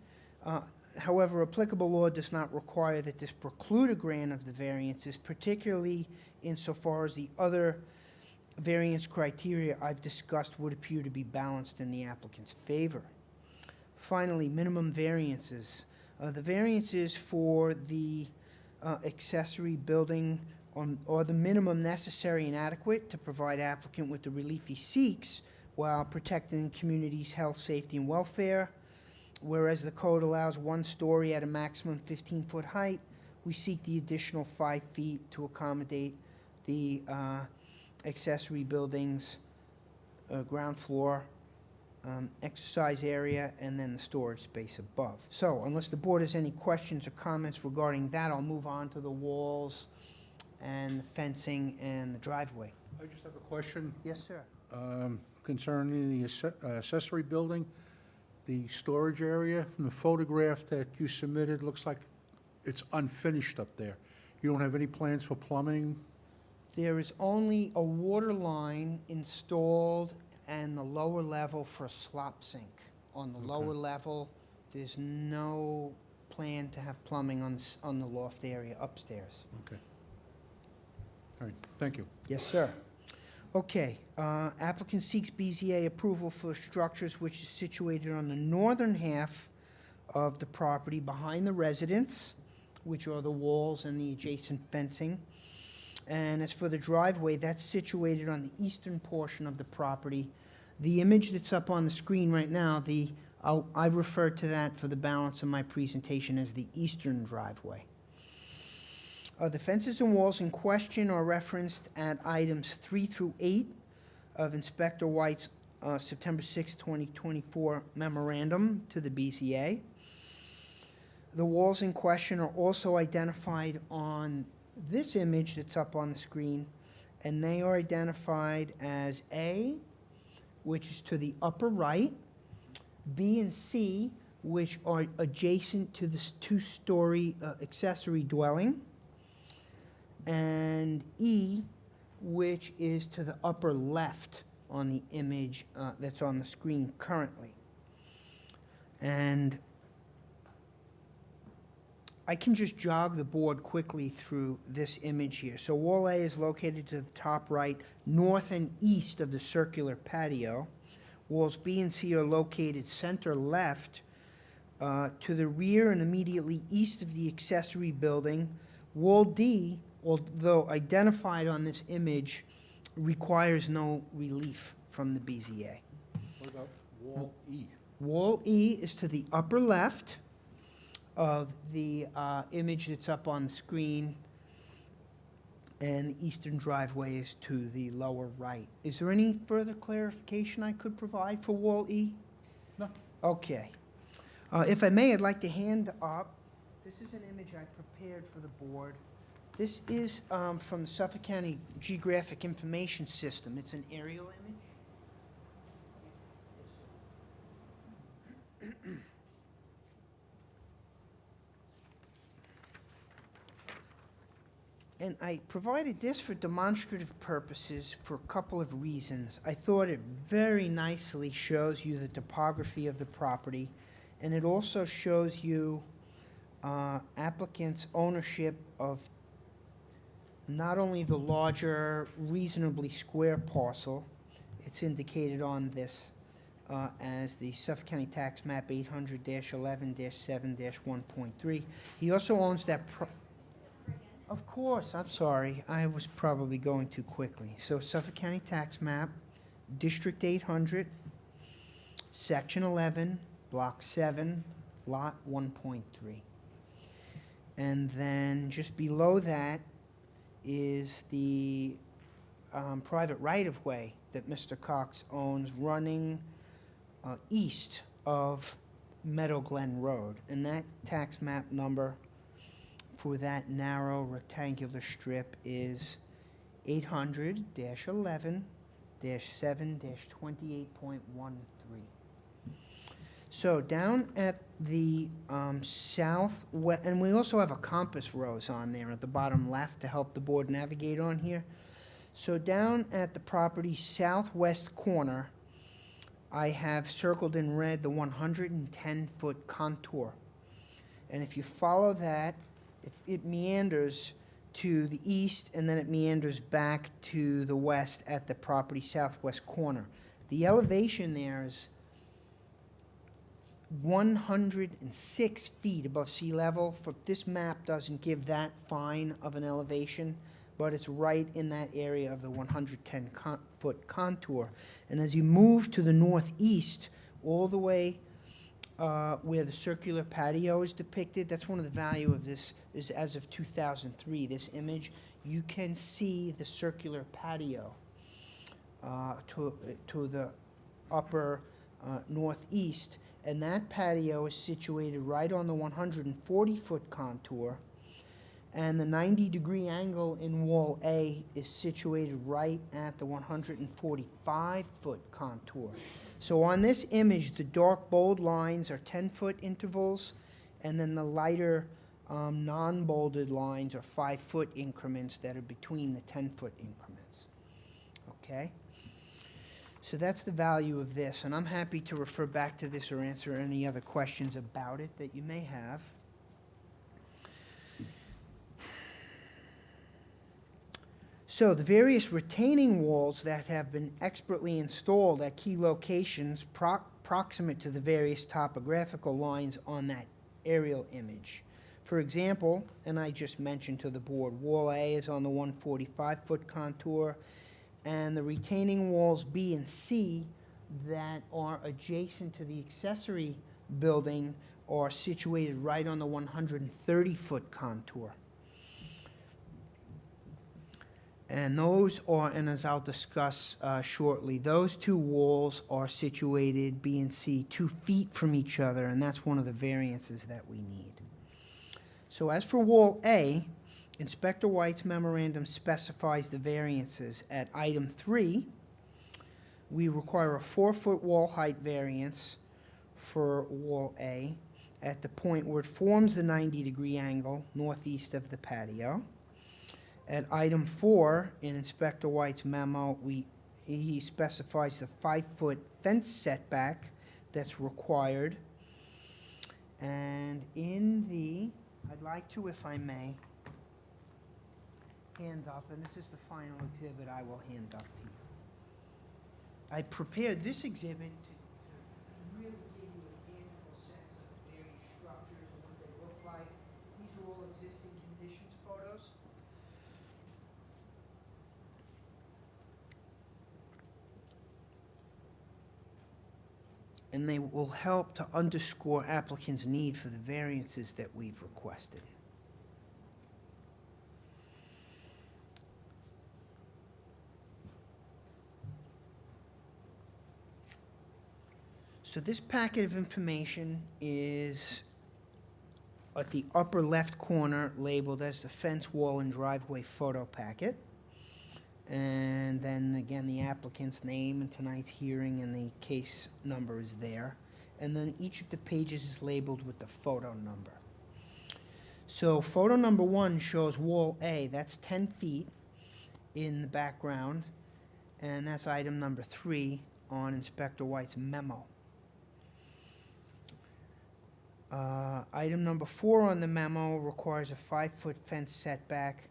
However, applicable law does not require that this preclude a grant of the variances, particularly insofar as the other variance criteria I've discussed would appear to be balanced in the applicant's favor. Finally, minimum variances. The variances for the accessory building or the minimum necessary and adequate to provide applicant with the relief he seeks while protecting the community's health, safety, and welfare. Whereas the code allows 1 story at a maximum 15-foot height, we seek the additional 5 feet to accommodate the accessory building's ground floor, exercise area, and then the storage space above. So unless the board has any questions or comments regarding that, I'll move on to the walls and the fencing and the driveway. I just have a question. Yes, sir. Concerning the accessory building, the storage area. From the photograph that you submitted, looks like it's unfinished up there. You don't have any plans for plumbing? There is only a water line installed and the lower level for a slop sink. On the lower level, there's no plan to have plumbing on the loft area upstairs. Okay. All right, thank you. Yes, sir. Okay, applicant seeks BZA approval for structures which is situated on the northern half of the property behind the residence, which are the walls and the adjacent fencing. And as for the driveway, that's situated on the eastern portion of the property. The image that's up on the screen right now, I refer to that for the balance of my presentation as the eastern driveway. The fences and walls in question are referenced at items 3 through 8 of Inspector White's September 6, 2024 memorandum to the BZA. The walls in question are also identified on this image that's up on the screen, and they are identified as A, which is to the upper right, B and C, which are adjacent to this two-story accessory dwelling, and E, which is to the upper left on the image that's on the screen currently. And I can just jog the board quickly through this image here. So wall A is located to the top right, north and east of the circular patio. Walls B and C are located center left to the rear and immediately east of the accessory building. Wall D, although identified on this image, requires no relief from the BZA. What about wall E? Wall E is to the upper left of the image that's up on the screen, and the eastern driveway is to the lower right. Is there any further clarification I could provide for wall E? No. Okay. If I may, I'd like to hand up, this is an image I prepared for the board. This is from the Suffolk County Geographic Information System. It's an aerial image. And I provided this for demonstrative purposes for a couple of reasons. I thought it very nicely shows you the topography of the property, and it also shows you applicants' ownership of not only the larger, reasonably square parcel, it's indicated on this as the Suffolk County Tax Map 800-11-7-1.3. He also owns that. Of course, I'm sorry. I was probably going too quickly. So Suffolk County Tax Map, District 800, Section 11, Block 7, Lot 1.3. And then just below that is the private right-of-way that Mr. Cox owns running east of Meadow Glen Road. And that tax map number for that narrow rectangular strip is 800-11-7-28.13. So down at the southwest, and we also have a compass rose on there at the bottom left to help the board navigate on here. So down at the property's southwest corner, I have circled in red the 110-foot contour. And if you follow that, it meanders to the east, and then it meanders back to the west at the property southwest corner. The elevation there is 106 feet above sea level. This map doesn't give that fine of an elevation, but it's right in that area of the 110-foot contour. And as you move to the northeast, all the way where the circular patio is depicted, that's one of the value of this, is as of 2003, this image, you can see the circular patio to the upper northeast, and that patio is situated right on the 140-foot contour, and the 90-degree angle in wall A is situated right at the 145-foot contour. So on this image, the dark bold lines are 10-foot intervals, and then the lighter non-bolded lines are 5-foot increments that are between the 10-foot increments. Okay? So that's the value of this, and I'm happy to refer back to this or answer any other questions about it that you may have. So the various retaining walls that have been expertly installed at key locations proximate to the various topographical lines on that aerial image. For example, and I just mentioned to the board, Wall A is on the 145-foot contour, and the retaining walls B and C that are adjacent to the accessory building are situated right on the 130-foot contour. And those are, and as I'll discuss shortly, those two walls are situated, B and C, 2 feet from each other, and that's one of the variances that we need. So as for Wall A, Inspector White's memorandum specifies the variances. At item 3, we require a 4-foot wall height variance for Wall A at the point where it forms the 90-degree angle northeast of the patio. At item 4, in Inspector White's memo, he specifies the 5-foot fence setback that's required. And in the, I'd like to, if I may, hand up, and this is the final exhibit I will hand up to you. I prepared this exhibit to really give you a tangible sense of the various structures and what they look like. These are all existing conditions photos. And they will help to underscore applicants' need for the variances that we've requested. So this packet of information is at the upper left corner labeled as the fence, wall, and driveway photo packet. And then again, the applicant's name and tonight's hearing and the case number is there. And then each of the pages is labeled with the photo number. So photo number 1 shows Wall A, that's 10 feet in the background, and that's item number 3 on Inspector White's memo. Item number 4 on the memo requires a 5-foot fence setback,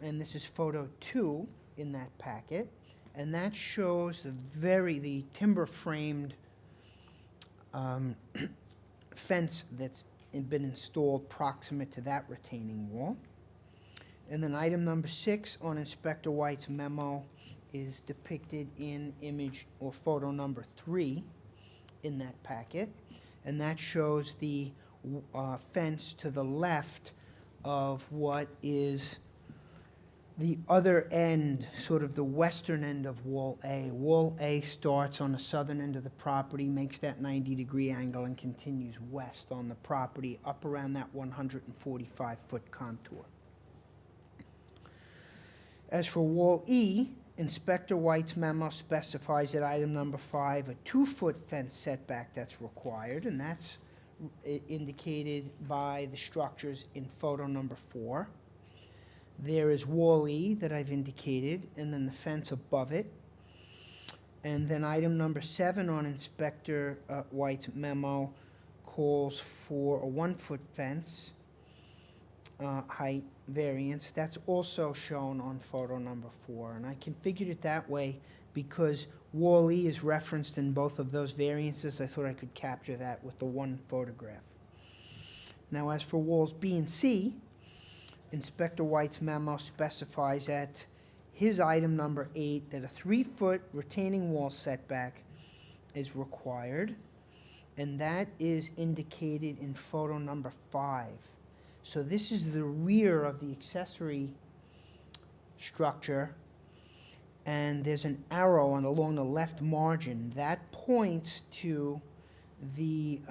and this is photo 2 in that packet, and that shows the timber-framed fence that's been installed proximate to that retaining wall. And then item number 6 on Inspector White's memo is depicted in image or photo number 3 in that packet, and that shows the fence to the left of what is the other end, sort of the western end of Wall A. Wall A starts on the southern end of the property, makes that 90-degree angle, and continues west on the property up around that 145-foot contour. As for Wall E, Inspector White's memo specifies at item number 5 a 2-foot fence setback that's required, and that's indicated by the structures in photo number 4. There is Wall E that I've indicated, and then the fence above it. And then item number 7 on Inspector White's memo calls for a 1-foot fence height variance. That's also shown on photo number 4. And I configured it that way because Wall E is referenced in both of those variances. I thought I could capture that with the one photograph. Now, as for walls B and C, Inspector White's memo specifies at his item number 8 that a 3-foot retaining wall setback is required, and that is indicated in photo number 5. So this is the rear of the accessory structure, and there's an arrow along the left margin that points to the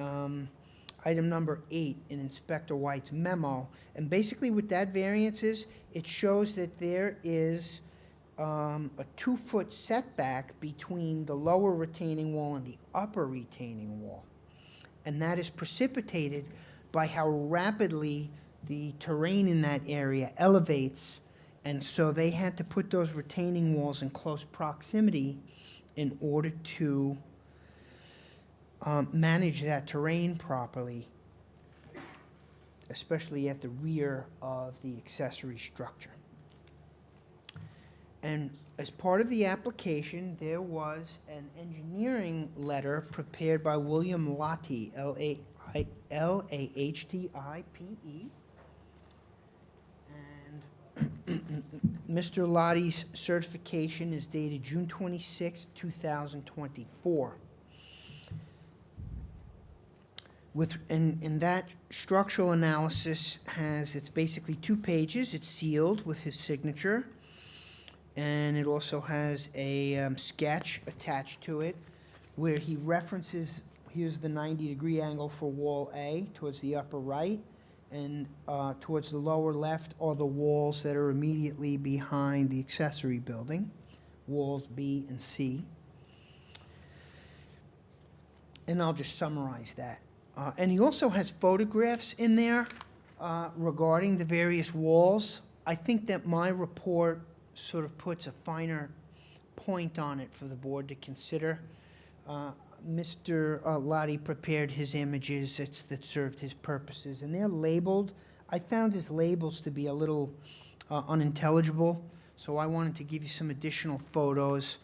item number 8 in Inspector White's memo. And basically what that variance is, it shows that there is a 2-foot setback between the lower retaining wall and the upper retaining wall. And that is precipitated by how rapidly the terrain in that area elevates, and so they had to put those retaining walls in close proximity in order to manage that terrain properly, especially at the rear of the accessory structure. And as part of the application, there was an engineering letter prepared by William Lahti, L-A-H-T-I-P-E, Mr. Lottie's certification is dated June 26, 2024. And that structural analysis it's basically 2 pages. It's sealed with his signature. And it also has a sketch attached to it where he references, here's the 90-degree angle for wall A towards the upper right, and towards the lower left are the walls that are immediately behind the accessory building, walls B and C. And I'll just summarize that. And he also has photographs in there regarding the various walls. I think that my report sort of puts a finer point on it for the board to consider. Mr. Lottie prepared his images that served his purposes, and they're labeled. I found his labels to be a little unintelligible, so I wanted to give you some additional photos,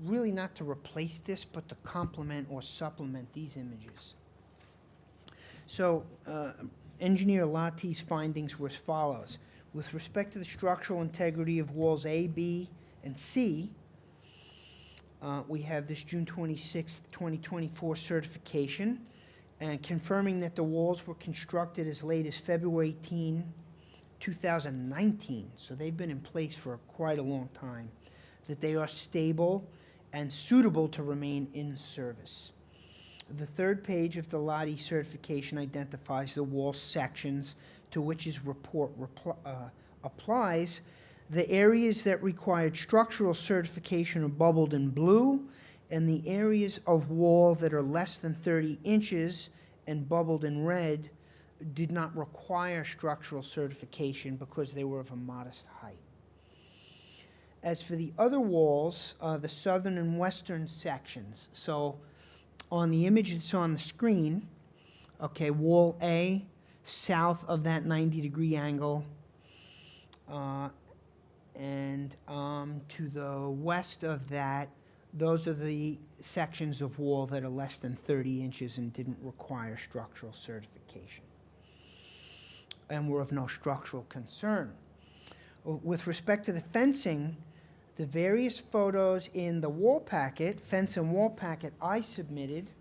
really not to replace this, but to complement or supplement these images. So, Engineer Lottie's findings were as follows. With respect to the structural integrity of walls A, B, and C, we have this June 26, 2024 certification, and confirming that the walls were constructed as late as February 18, 2019, so they've been in place for quite a long time, that they are stable and suitable to remain in service. The 3rd page of the Lottie certification identifies the wall sections to which his report applies. The areas that required structural certification are bubbled in blue, and the areas of wall that are less than 30 inches and bubbled in red did not require structural certification because they were of a modest height. As for the other walls, the southern and western sections, so on the image that's on the screen, okay, wall A, south of that 90-degree angle, and to the west of that, those are the sections of wall that are less than 30 inches and didn't require structural certification and were of no structural concern. With respect to the fencing, the various photos in the wall packet, fence and wall packet I submitted,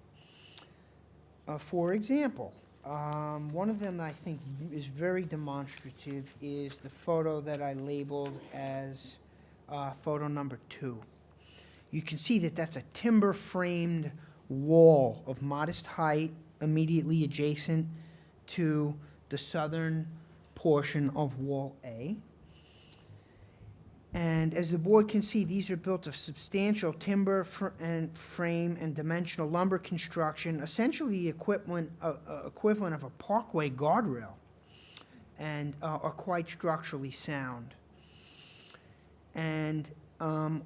for example, one of them I think is very demonstrative is the photo that I labeled as photo number 2. You can see that that's a timber-framed wall of modest height immediately adjacent to the southern portion of wall A. And as the board can see, these are built of substantial timber and frame and dimensional lumber construction, essentially the equivalent of a parkway guardrail, and are quite structurally sound. And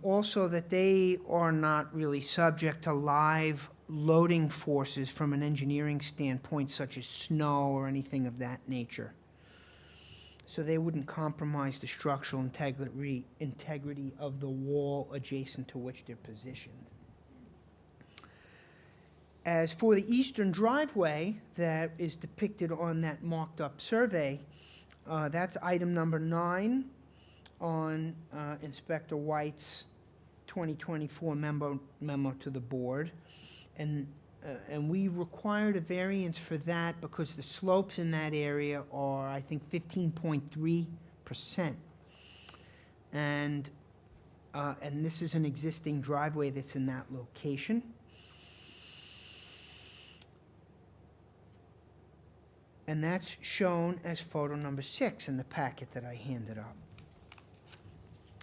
also that they are not really subject to live loading forces from an engineering standpoint, such as snow or anything of that nature. So they wouldn't compromise the structural integrity of the wall adjacent to which they're positioned. As for the eastern driveway that is depicted on that marked up survey, that's item number 9 on Inspector White's 2024 memo to the board. And we required a variance for that because the slopes in that area are, I think, 15.3%. And this is an existing driveway that's in that location. And that's shown as photo number 6 in the packet that I handed up.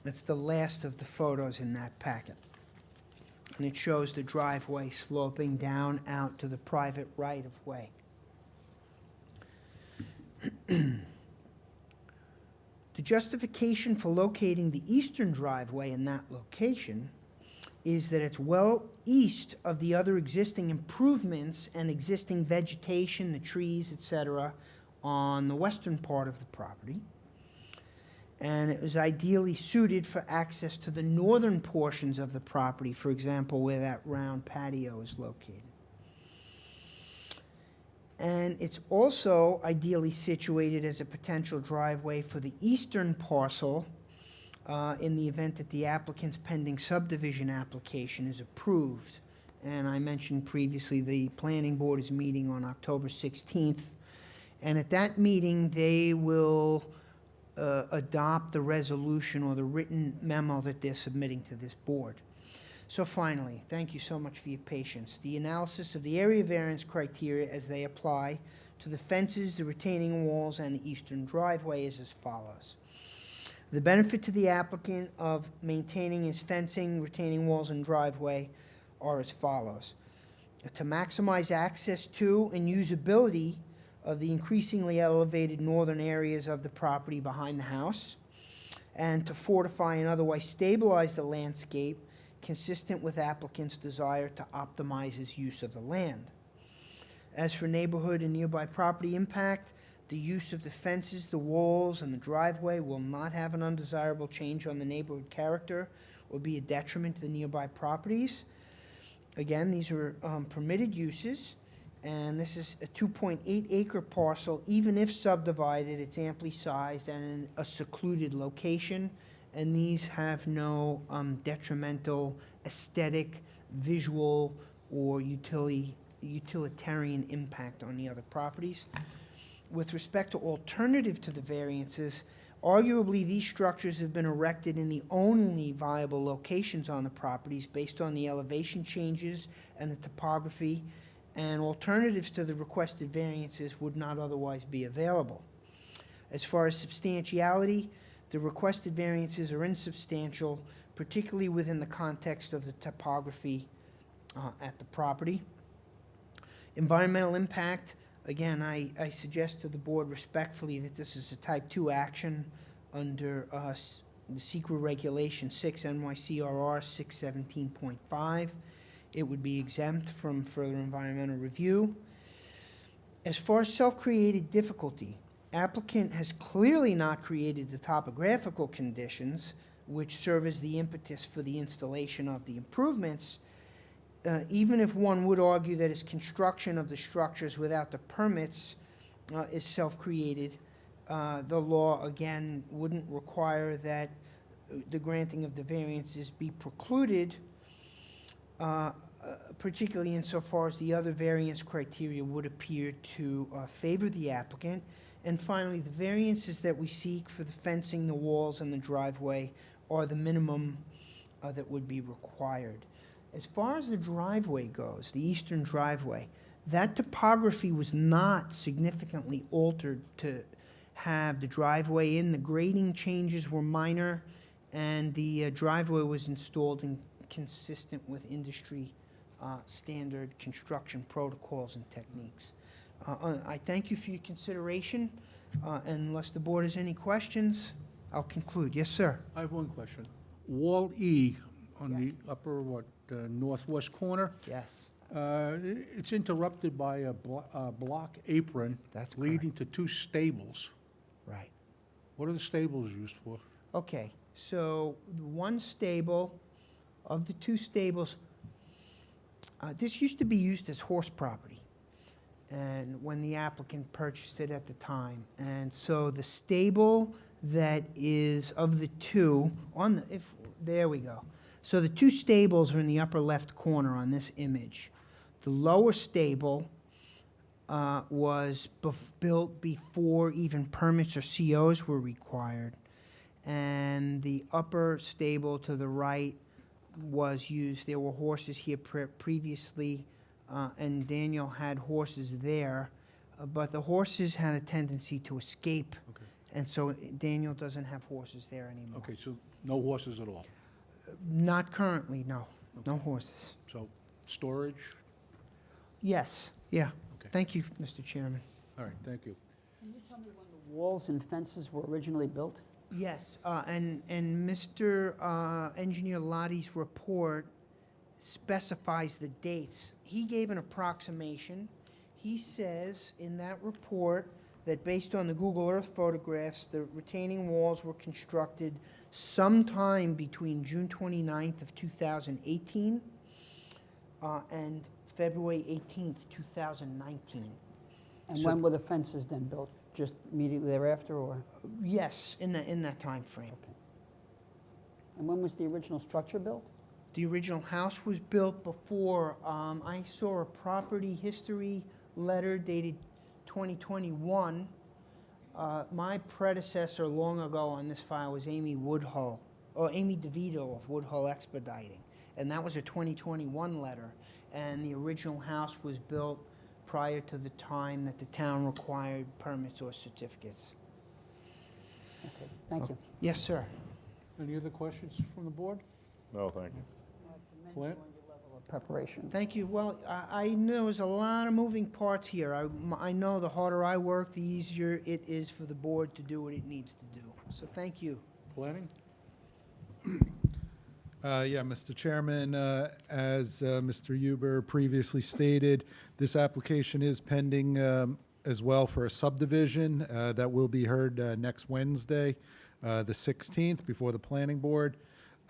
That's the last of the photos in that packet. And it shows the driveway sloping down out to the private right-of-way. The justification for locating the eastern driveway in that location is that it's well east of the other existing improvements and existing vegetation, the trees, etc., on the western part of the property. And it was ideally suited for access to the northern portions of the property, for example, where that round patio is located. And it's also ideally situated as a potential driveway for the eastern parcel in the event that the applicant's pending subdivision application is approved. And I mentioned previously, the planning board is meeting on October 16th. And at that meeting, they will adopt the resolution or the written memo that they're submitting to this board. So finally, thank you so much for your patience. The analysis of the area variance criteria as they apply to the fences, the retaining walls, and the eastern driveway is as follows. The benefit to the applicant of maintaining his fencing, retaining walls, and driveway are as follows. To maximize access to and usability of the increasingly elevated northern areas of the property behind the house, and to fortify and otherwise stabilize the landscape consistent with applicant's desire to optimize his use of the land. As for neighborhood and nearby property impact, the use of the fences, the walls, and the driveway will not have an undesirable change on the neighborhood character or be a detriment to the nearby properties. Again, these are permitted uses, and this is a 2.8 acre parcel. Even if subdivided, it's amply sized and in a secluded location, and these have no detrimental aesthetic, visual, or utilitarian impact on the other properties. With respect to alternative to the variances, arguably these structures have been erected in the only viable locations on the properties based on the elevation changes and the topography, and alternatives to the requested variances would not otherwise be available. As far as substantiality, the requested variances are insubstantial, particularly within the context of the topography at the property. Environmental impact, again, I suggest to the board respectfully that this is a type 2 action under the SEQRA Regulation 6 NYCRR 617.5. It would be exempt from further environmental review. As far as self-created difficulty, applicant has clearly not created the topographical conditions which serve as the impetus for the installation of the improvements. Even if one would argue that his construction of the structures without the permits is self-created, the law, again, wouldn't require that the granting of the variances be precluded, particularly insofar as the other variance criteria would appear to favor the applicant. And finally, the variances that we seek for the fencing, the walls, and the driveway are the minimum that would be required. As far as the driveway goes, the eastern driveway, that topography was not significantly altered to have the driveway in. The grading changes were minor, and the driveway was installed in consistent with industry standard construction protocols and techniques. I thank you for your consideration. Unless the board has any questions, I'll conclude. Yes, sir. I have one question. Wall E on the upper, northwest corner, Yes. it's interrupted by a block apron That's leading to two stables. Right. What are the stables used for? Okay, so the one stable, of the two stables, this used to be used as horse property, and when the applicant purchased it at the time. And so the stable that is of the two, there we go. So the two stables are in the upper left corner on this image. The lower stable was built before even permits or COs were required. And the upper stable to the right was used. There were horses here previously, and Daniel had horses there, but the horses had a tendency to escape. Okay. And so Daniel doesn't have horses there anymore. Okay, so no horses at all? Not currently, no. No horses. So storage? Yes, yeah. Okay. Thank you, Mr. Chairman. All right, thank you. Can you tell me when the walls and fences were originally built? Yes, and Mr. Engineer Lottie's report specifies the dates. He gave an approximation. He says in that report that based on the Google Earth photographs, the retaining walls were constructed sometime between June 29th of 2018 and February 18th, 2019. And So- when were the fences then built? Just immediately thereafter, or? Yes, in that time frame. And when was the original structure built? The original house was built before, I saw a property history letter dated 2021. My predecessor long ago on this file was Amy Woodhull, or Amy DeVito of Woodhull Expediting. And that was a 2021 letter. And the original house was built prior to the time that the town required permits or certificates. Okay, thank you. Yes, sir. Any other questions from the board? No, thank you. Clint? Preparation. Thank you. Well, I know there's a lot of moving parts here. I know the harder I work, the easier it is for the board to do what it needs to do. So thank you. Planning? Yeah, Mr. Chairman, as Mr. Huber previously stated, this application is pending as well for a subdivision that will be heard next Wednesday, the 16th, before the planning board.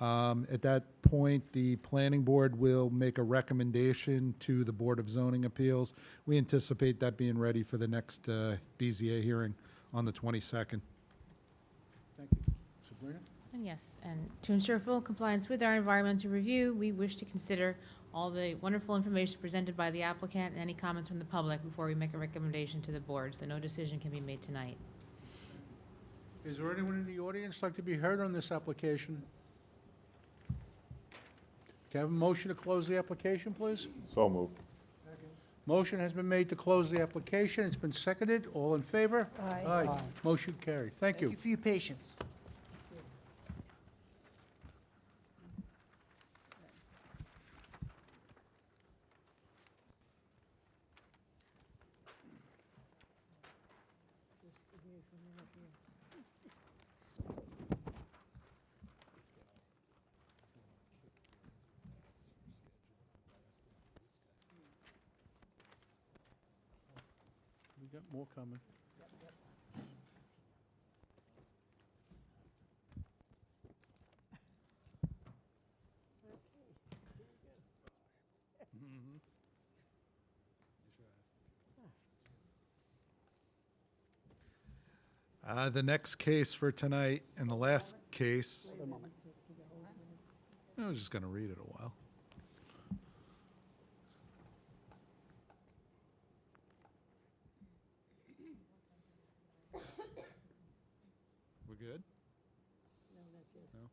At that point, the planning board will make a recommendation to the Board of Zoning Appeals. We anticipate that being ready for the next BZA hearing on the 22nd. Thank you. Sabrina? And yes, and to ensure full compliance with our environmental review, we wish to consider all the wonderful information presented by the applicant and any comments from the public before we make a recommendation to the board, so no decision can be made tonight. Is there anyone in the audience like to be heard on this application? Can I have a motion to close the application, please? So moved. Motion has been made to close the application. It's been seconded. All in favor? Aye. Aye. Motion carried. Thank you. Thank you for your patience. We got more coming. The next case for tonight and the last case. I was just going to read it a while. We're good? No?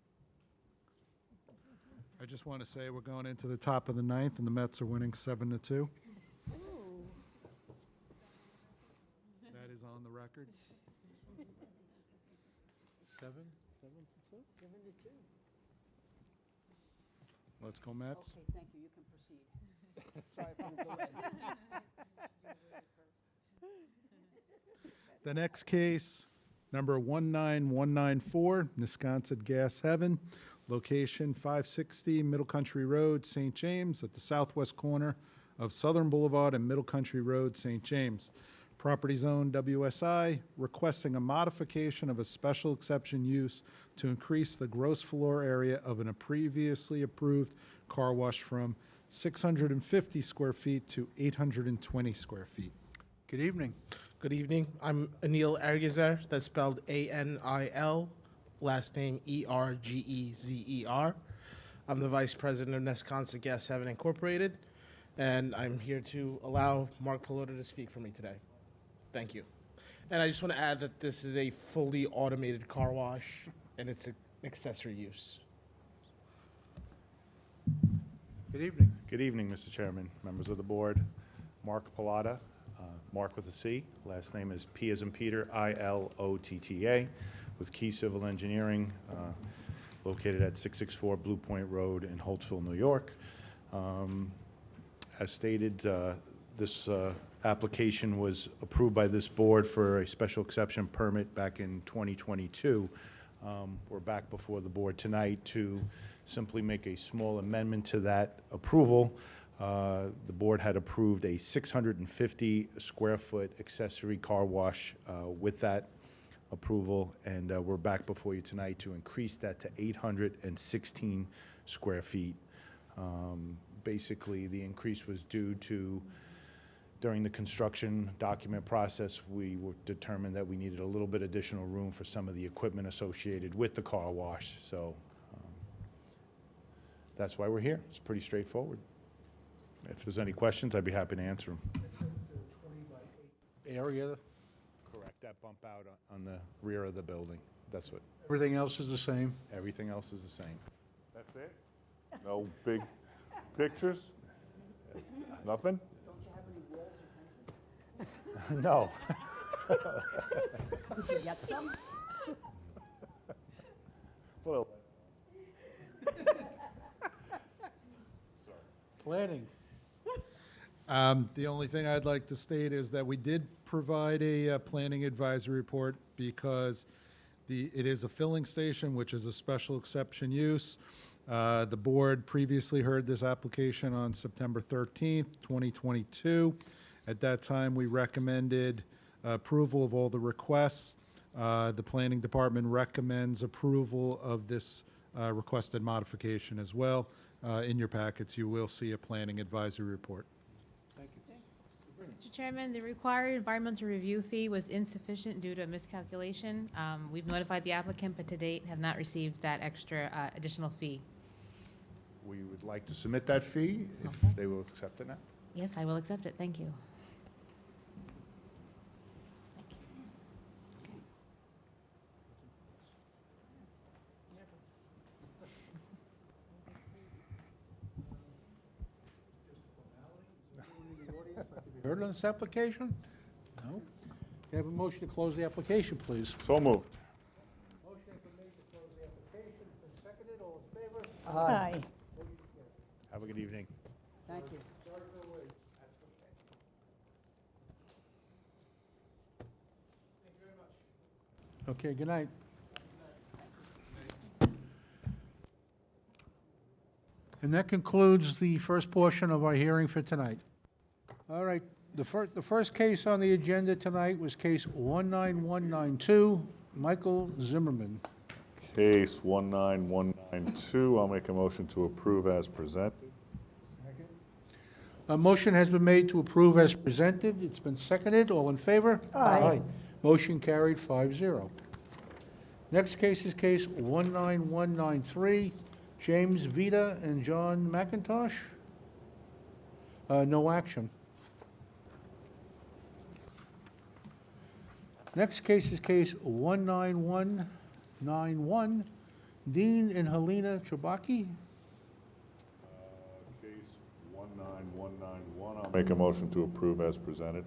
I just want to say we're going into the top of the ninth, and the Mets are winning 7-2. That is on the record. 7? 7-2? Let's go Mets. Okay, thank you. You can proceed. Sorry for the delay. The next case, number 19194, Wisconsin Gas Heaven, location 560 Middle Country Road, St. James, at the southwest corner of Southern Boulevard and Middle Country Road, St. James. Property zone WSI, requesting a modification of a special exception use to increase the gross floor area of a previously approved car wash from 650 square feet to 820 square feet. Good evening. Good evening. I'm Anil Ergezer. That's spelled A-N-I-L, last name E-R-G-E-Z-E-R. I'm the Vice President of Wisconsin Gas Heaven Incorporated, and I'm here to allow Mark Pelota to speak for me today. Thank you. And I just want to add that this is a fully automated car wash, and it's an accessory use. Good evening. Good evening, Mr. Chairman, members of the board. Mark Pilata, Mark with a C. Last name is P as in Peter, I-L-O-T-T-A, with Key Civil Engineering, located at 664 Blue Point Road in Holtsville, New York. As stated, this application was approved by this board for a special exception permit back in 2022. We're back before the board tonight to simply make a small amendment to that approval. The board had approved a 650 square foot accessory car wash with that approval, and we're back before you tonight to increase that to 816 square feet. Basically, the increase was due to During the construction document process, we were determined that we needed a little bit additional room for some of the equipment associated with the car wash, so that's why we're here. It's pretty straightforward. If there's any questions, I'd be happy to answer them. Area, Correct, that bump out on the rear of the building. That's what, everything else is the same. everything else is the same. That's it? No big pictures? Nothing? No. Did you get some? Well, Planning. The only thing I'd like to state is that we did provide a planning advisory report because it is a filling station, which is a special exception use. The board previously heard this application on September 13th, 2022. At that time, we recommended approval of all the requests. The planning department recommends approval of this requested modification as well. In your packets, you will see a planning advisory report. Mr. Chairman, the required environmental review fee was insufficient due to a miscalculation. We've notified the applicant, but to date have not received that extra additional fee. We would like to submit that fee if they will accept it now. Yes, I will accept it. Thank you. Heard on this application? No? Can I have a motion to close the application, please? so moved. Motion has been made to close the application. It's been seconded. All in favor? Aye. Have a good evening. Thank you. Okay, good night. And that concludes the first portion of our hearing for tonight. All right, the first case on the agenda tonight was case 19192, Michael Zimmerman. Case 19192, I'll make a motion to approve as presented. A motion has been made to approve as presented. It's been seconded. All in favor? Aye. Motion carried 5-0. Next case is case 19193, James Vita and John McIntosh. No action. Next case is case 19191, Dean and Helena Chibaki. Case 19191, I'll make a motion to approve as presented.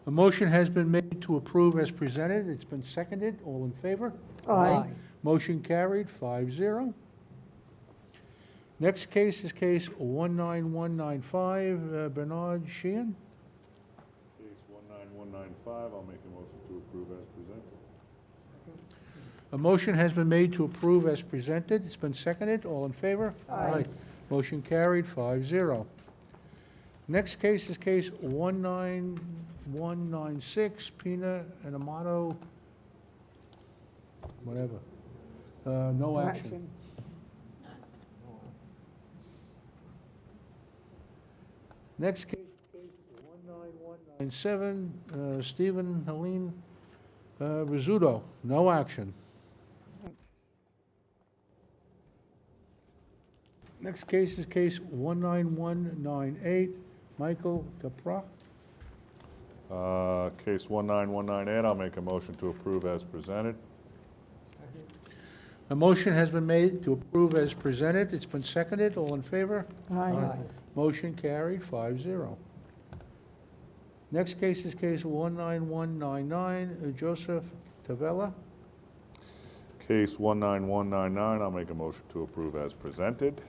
A motion has been made to approve as presented. It's been seconded. All in favor? Aye. Motion carried 5-0. Next case is case 19195, Bernard Sheehan. Case 19195, I'll make a motion to approve as presented. A motion has been made to approve as presented. It's been seconded. All in favor? Aye. Motion carried 5-0. Next case is case 19196, Pina and Amato, whatever. No action. Next case, case 19197, Stephen Helene Rizzuto. No action. Next case is case 19198, Michael Capra. Case 19198, I'll make a motion to approve as presented. A motion has been made to approve as presented. It's been seconded. All in favor? Aye. Motion carried 5-0. Next case is case 19199, Joseph Tavella. Case 19199, I'll make a motion to approve as presented.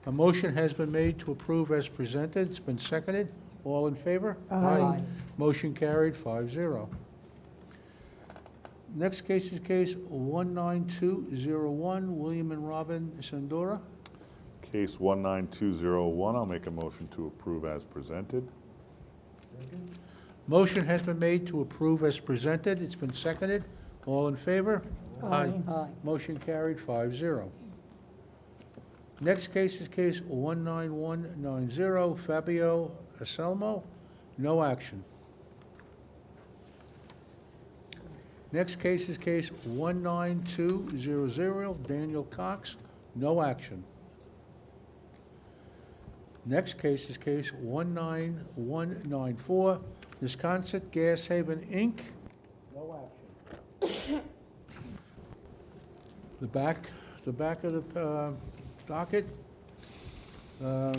A motion has been made to approve as presented. It's been seconded. All in favor? Aye. Motion carried 5-0. Next case is case 19201, William and Robin Sandora. Case 19201, I'll make a motion to approve as presented. Motion has been made to approve as presented. It's been seconded. All in favor? Aye. Motion carried 5-0. Next case is case 19190, Fabio Anselmo, no action. Next case is case 19200, Daniel Cox, no action. Next case is case 19194, Wisconsin Gas Haven, Inc., no action. The back of the docket. Well,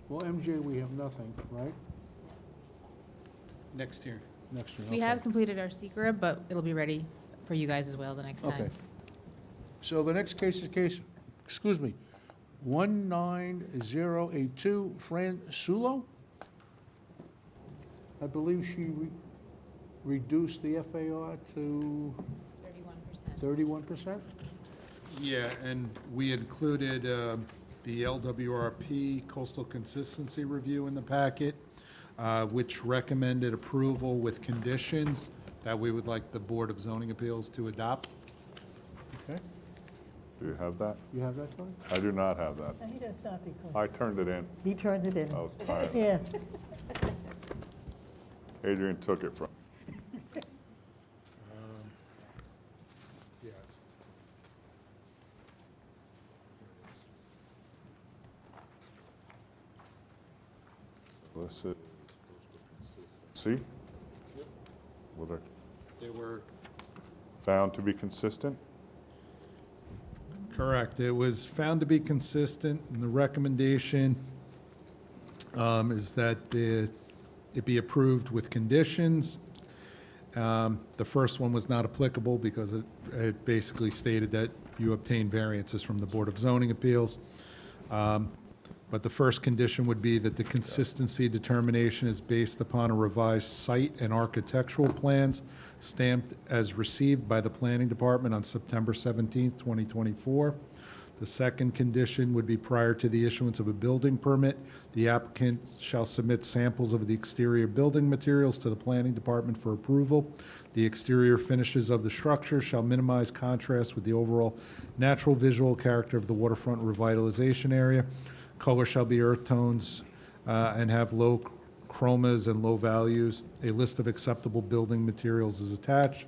MJ, we have nothing, right? Next year. Next year, We okay. have completed our secret, but it'll be ready for you guys as well the next time. Okay. So the next case is case, 19082, Fran Sulo. I believe she reduced the FAR to 31%? Yeah, and we included the LWRP Coastal Consistency Review in the packet, which recommended approval with conditions that we would like the Board of Zoning Appeals to adopt. Okay. Do you have that? You have that, Tony? I do not have that. He does not because I turned it in. he turned it in. I was tired. Yeah. Adrian took it from. Yes. Illicit. See? Were they They were found to be consistent? correct. It was found to be consistent, and the recommendation is that it be approved with conditions. The first one was not applicable because it basically stated that you obtain variances from the Board of Zoning Appeals. But the first condition would be that the consistency determination is based upon a revised site and architectural plans stamped as received by the Planning Department on September 17th, 2024. The second condition would be prior to the issuance of a building permit, the applicant shall submit samples of the exterior building materials to the Planning Department for approval. The exterior finishes of the structure shall minimize contrast with the overall natural visual character of the waterfront revitalization area. Color shall be earth tones and have low chromas and low values. A list of acceptable building materials is attached.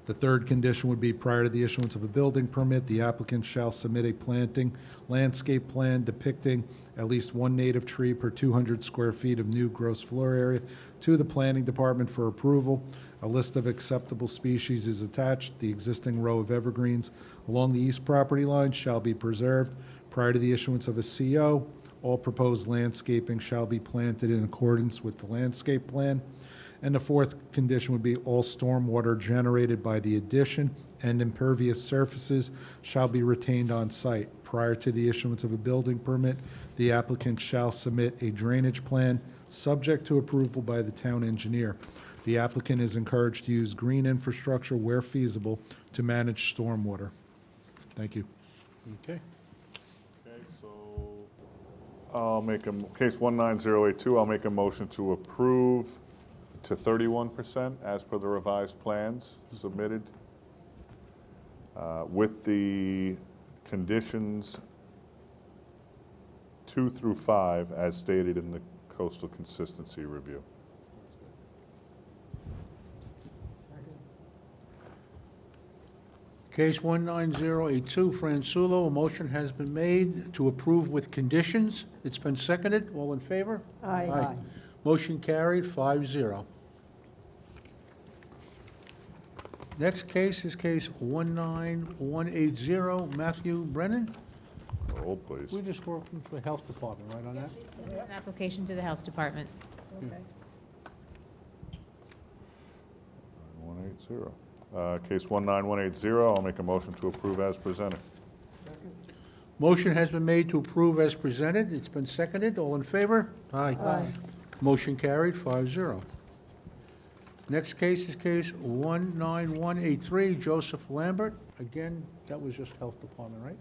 The third condition would be prior to the issuance of a building permit, the applicant shall submit a planting landscape plan depicting at least one native tree per 200 square feet of new gross floor area to the Planning Department for approval. A list of acceptable species is attached. The existing row of evergreens along the east property line shall be preserved. Prior to the issuance of a CO, all proposed landscaping shall be planted in accordance with the landscape plan. And the fourth condition would be all stormwater generated by the addition and impervious surfaces shall be retained on site. Prior to the issuance of a building permit, the applicant shall submit a drainage plan subject to approval by the town engineer. The applicant is encouraged to use green infrastructure where feasible to manage stormwater. Thank you. Okay. Okay, so I'll make case 19082, I'll make a motion to approve to 31% as per the revised plans submitted with the conditions 2 through 5 as stated in the Coastal Consistency Review. Case 19082, Fran Sulo, a motion has been made to approve with conditions. It's been seconded. All in favor? Aye. Motion carried, 5-0. Next case is case 19180, Matthew Brennan. Hold, please. We're just working for the Health Department, right, on that? An application to the Health Department. Okay. 180. Case 19180, I'll make a motion to approve as presented. Motion has been made to approve as presented. It's been seconded. All in favor? Aye. Aye. Motion carried, 5-0. Next case is case 19183, Joseph Lambert. Again, that was just Health Department, right?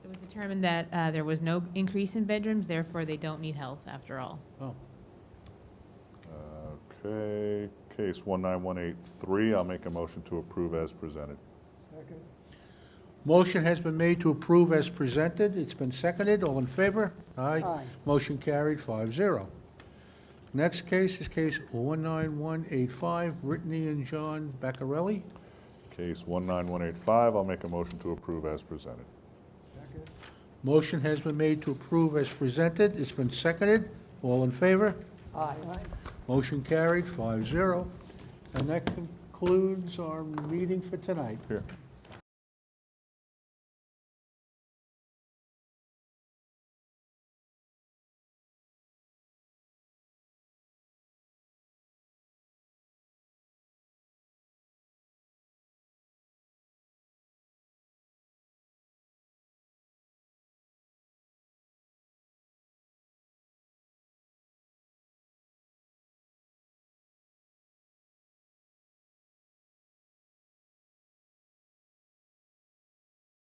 It was determined that there was no increase in bedrooms, therefore they don't need health after all. Oh, Okay, case 19183, I'll make a motion to approve as presented. Motion has been made to approve as presented. It's been seconded. All in favor? Aye. Aye. Motion Carried 5-0. Next case is case 19185, Brittany and John Beccarelli. Case 19185, I'll make a motion to approve as presented. Motion has been made to approve as presented. It's been seconded. All in favor? Aye. Motion carried 5-0. And that concludes our meeting for tonight. Here.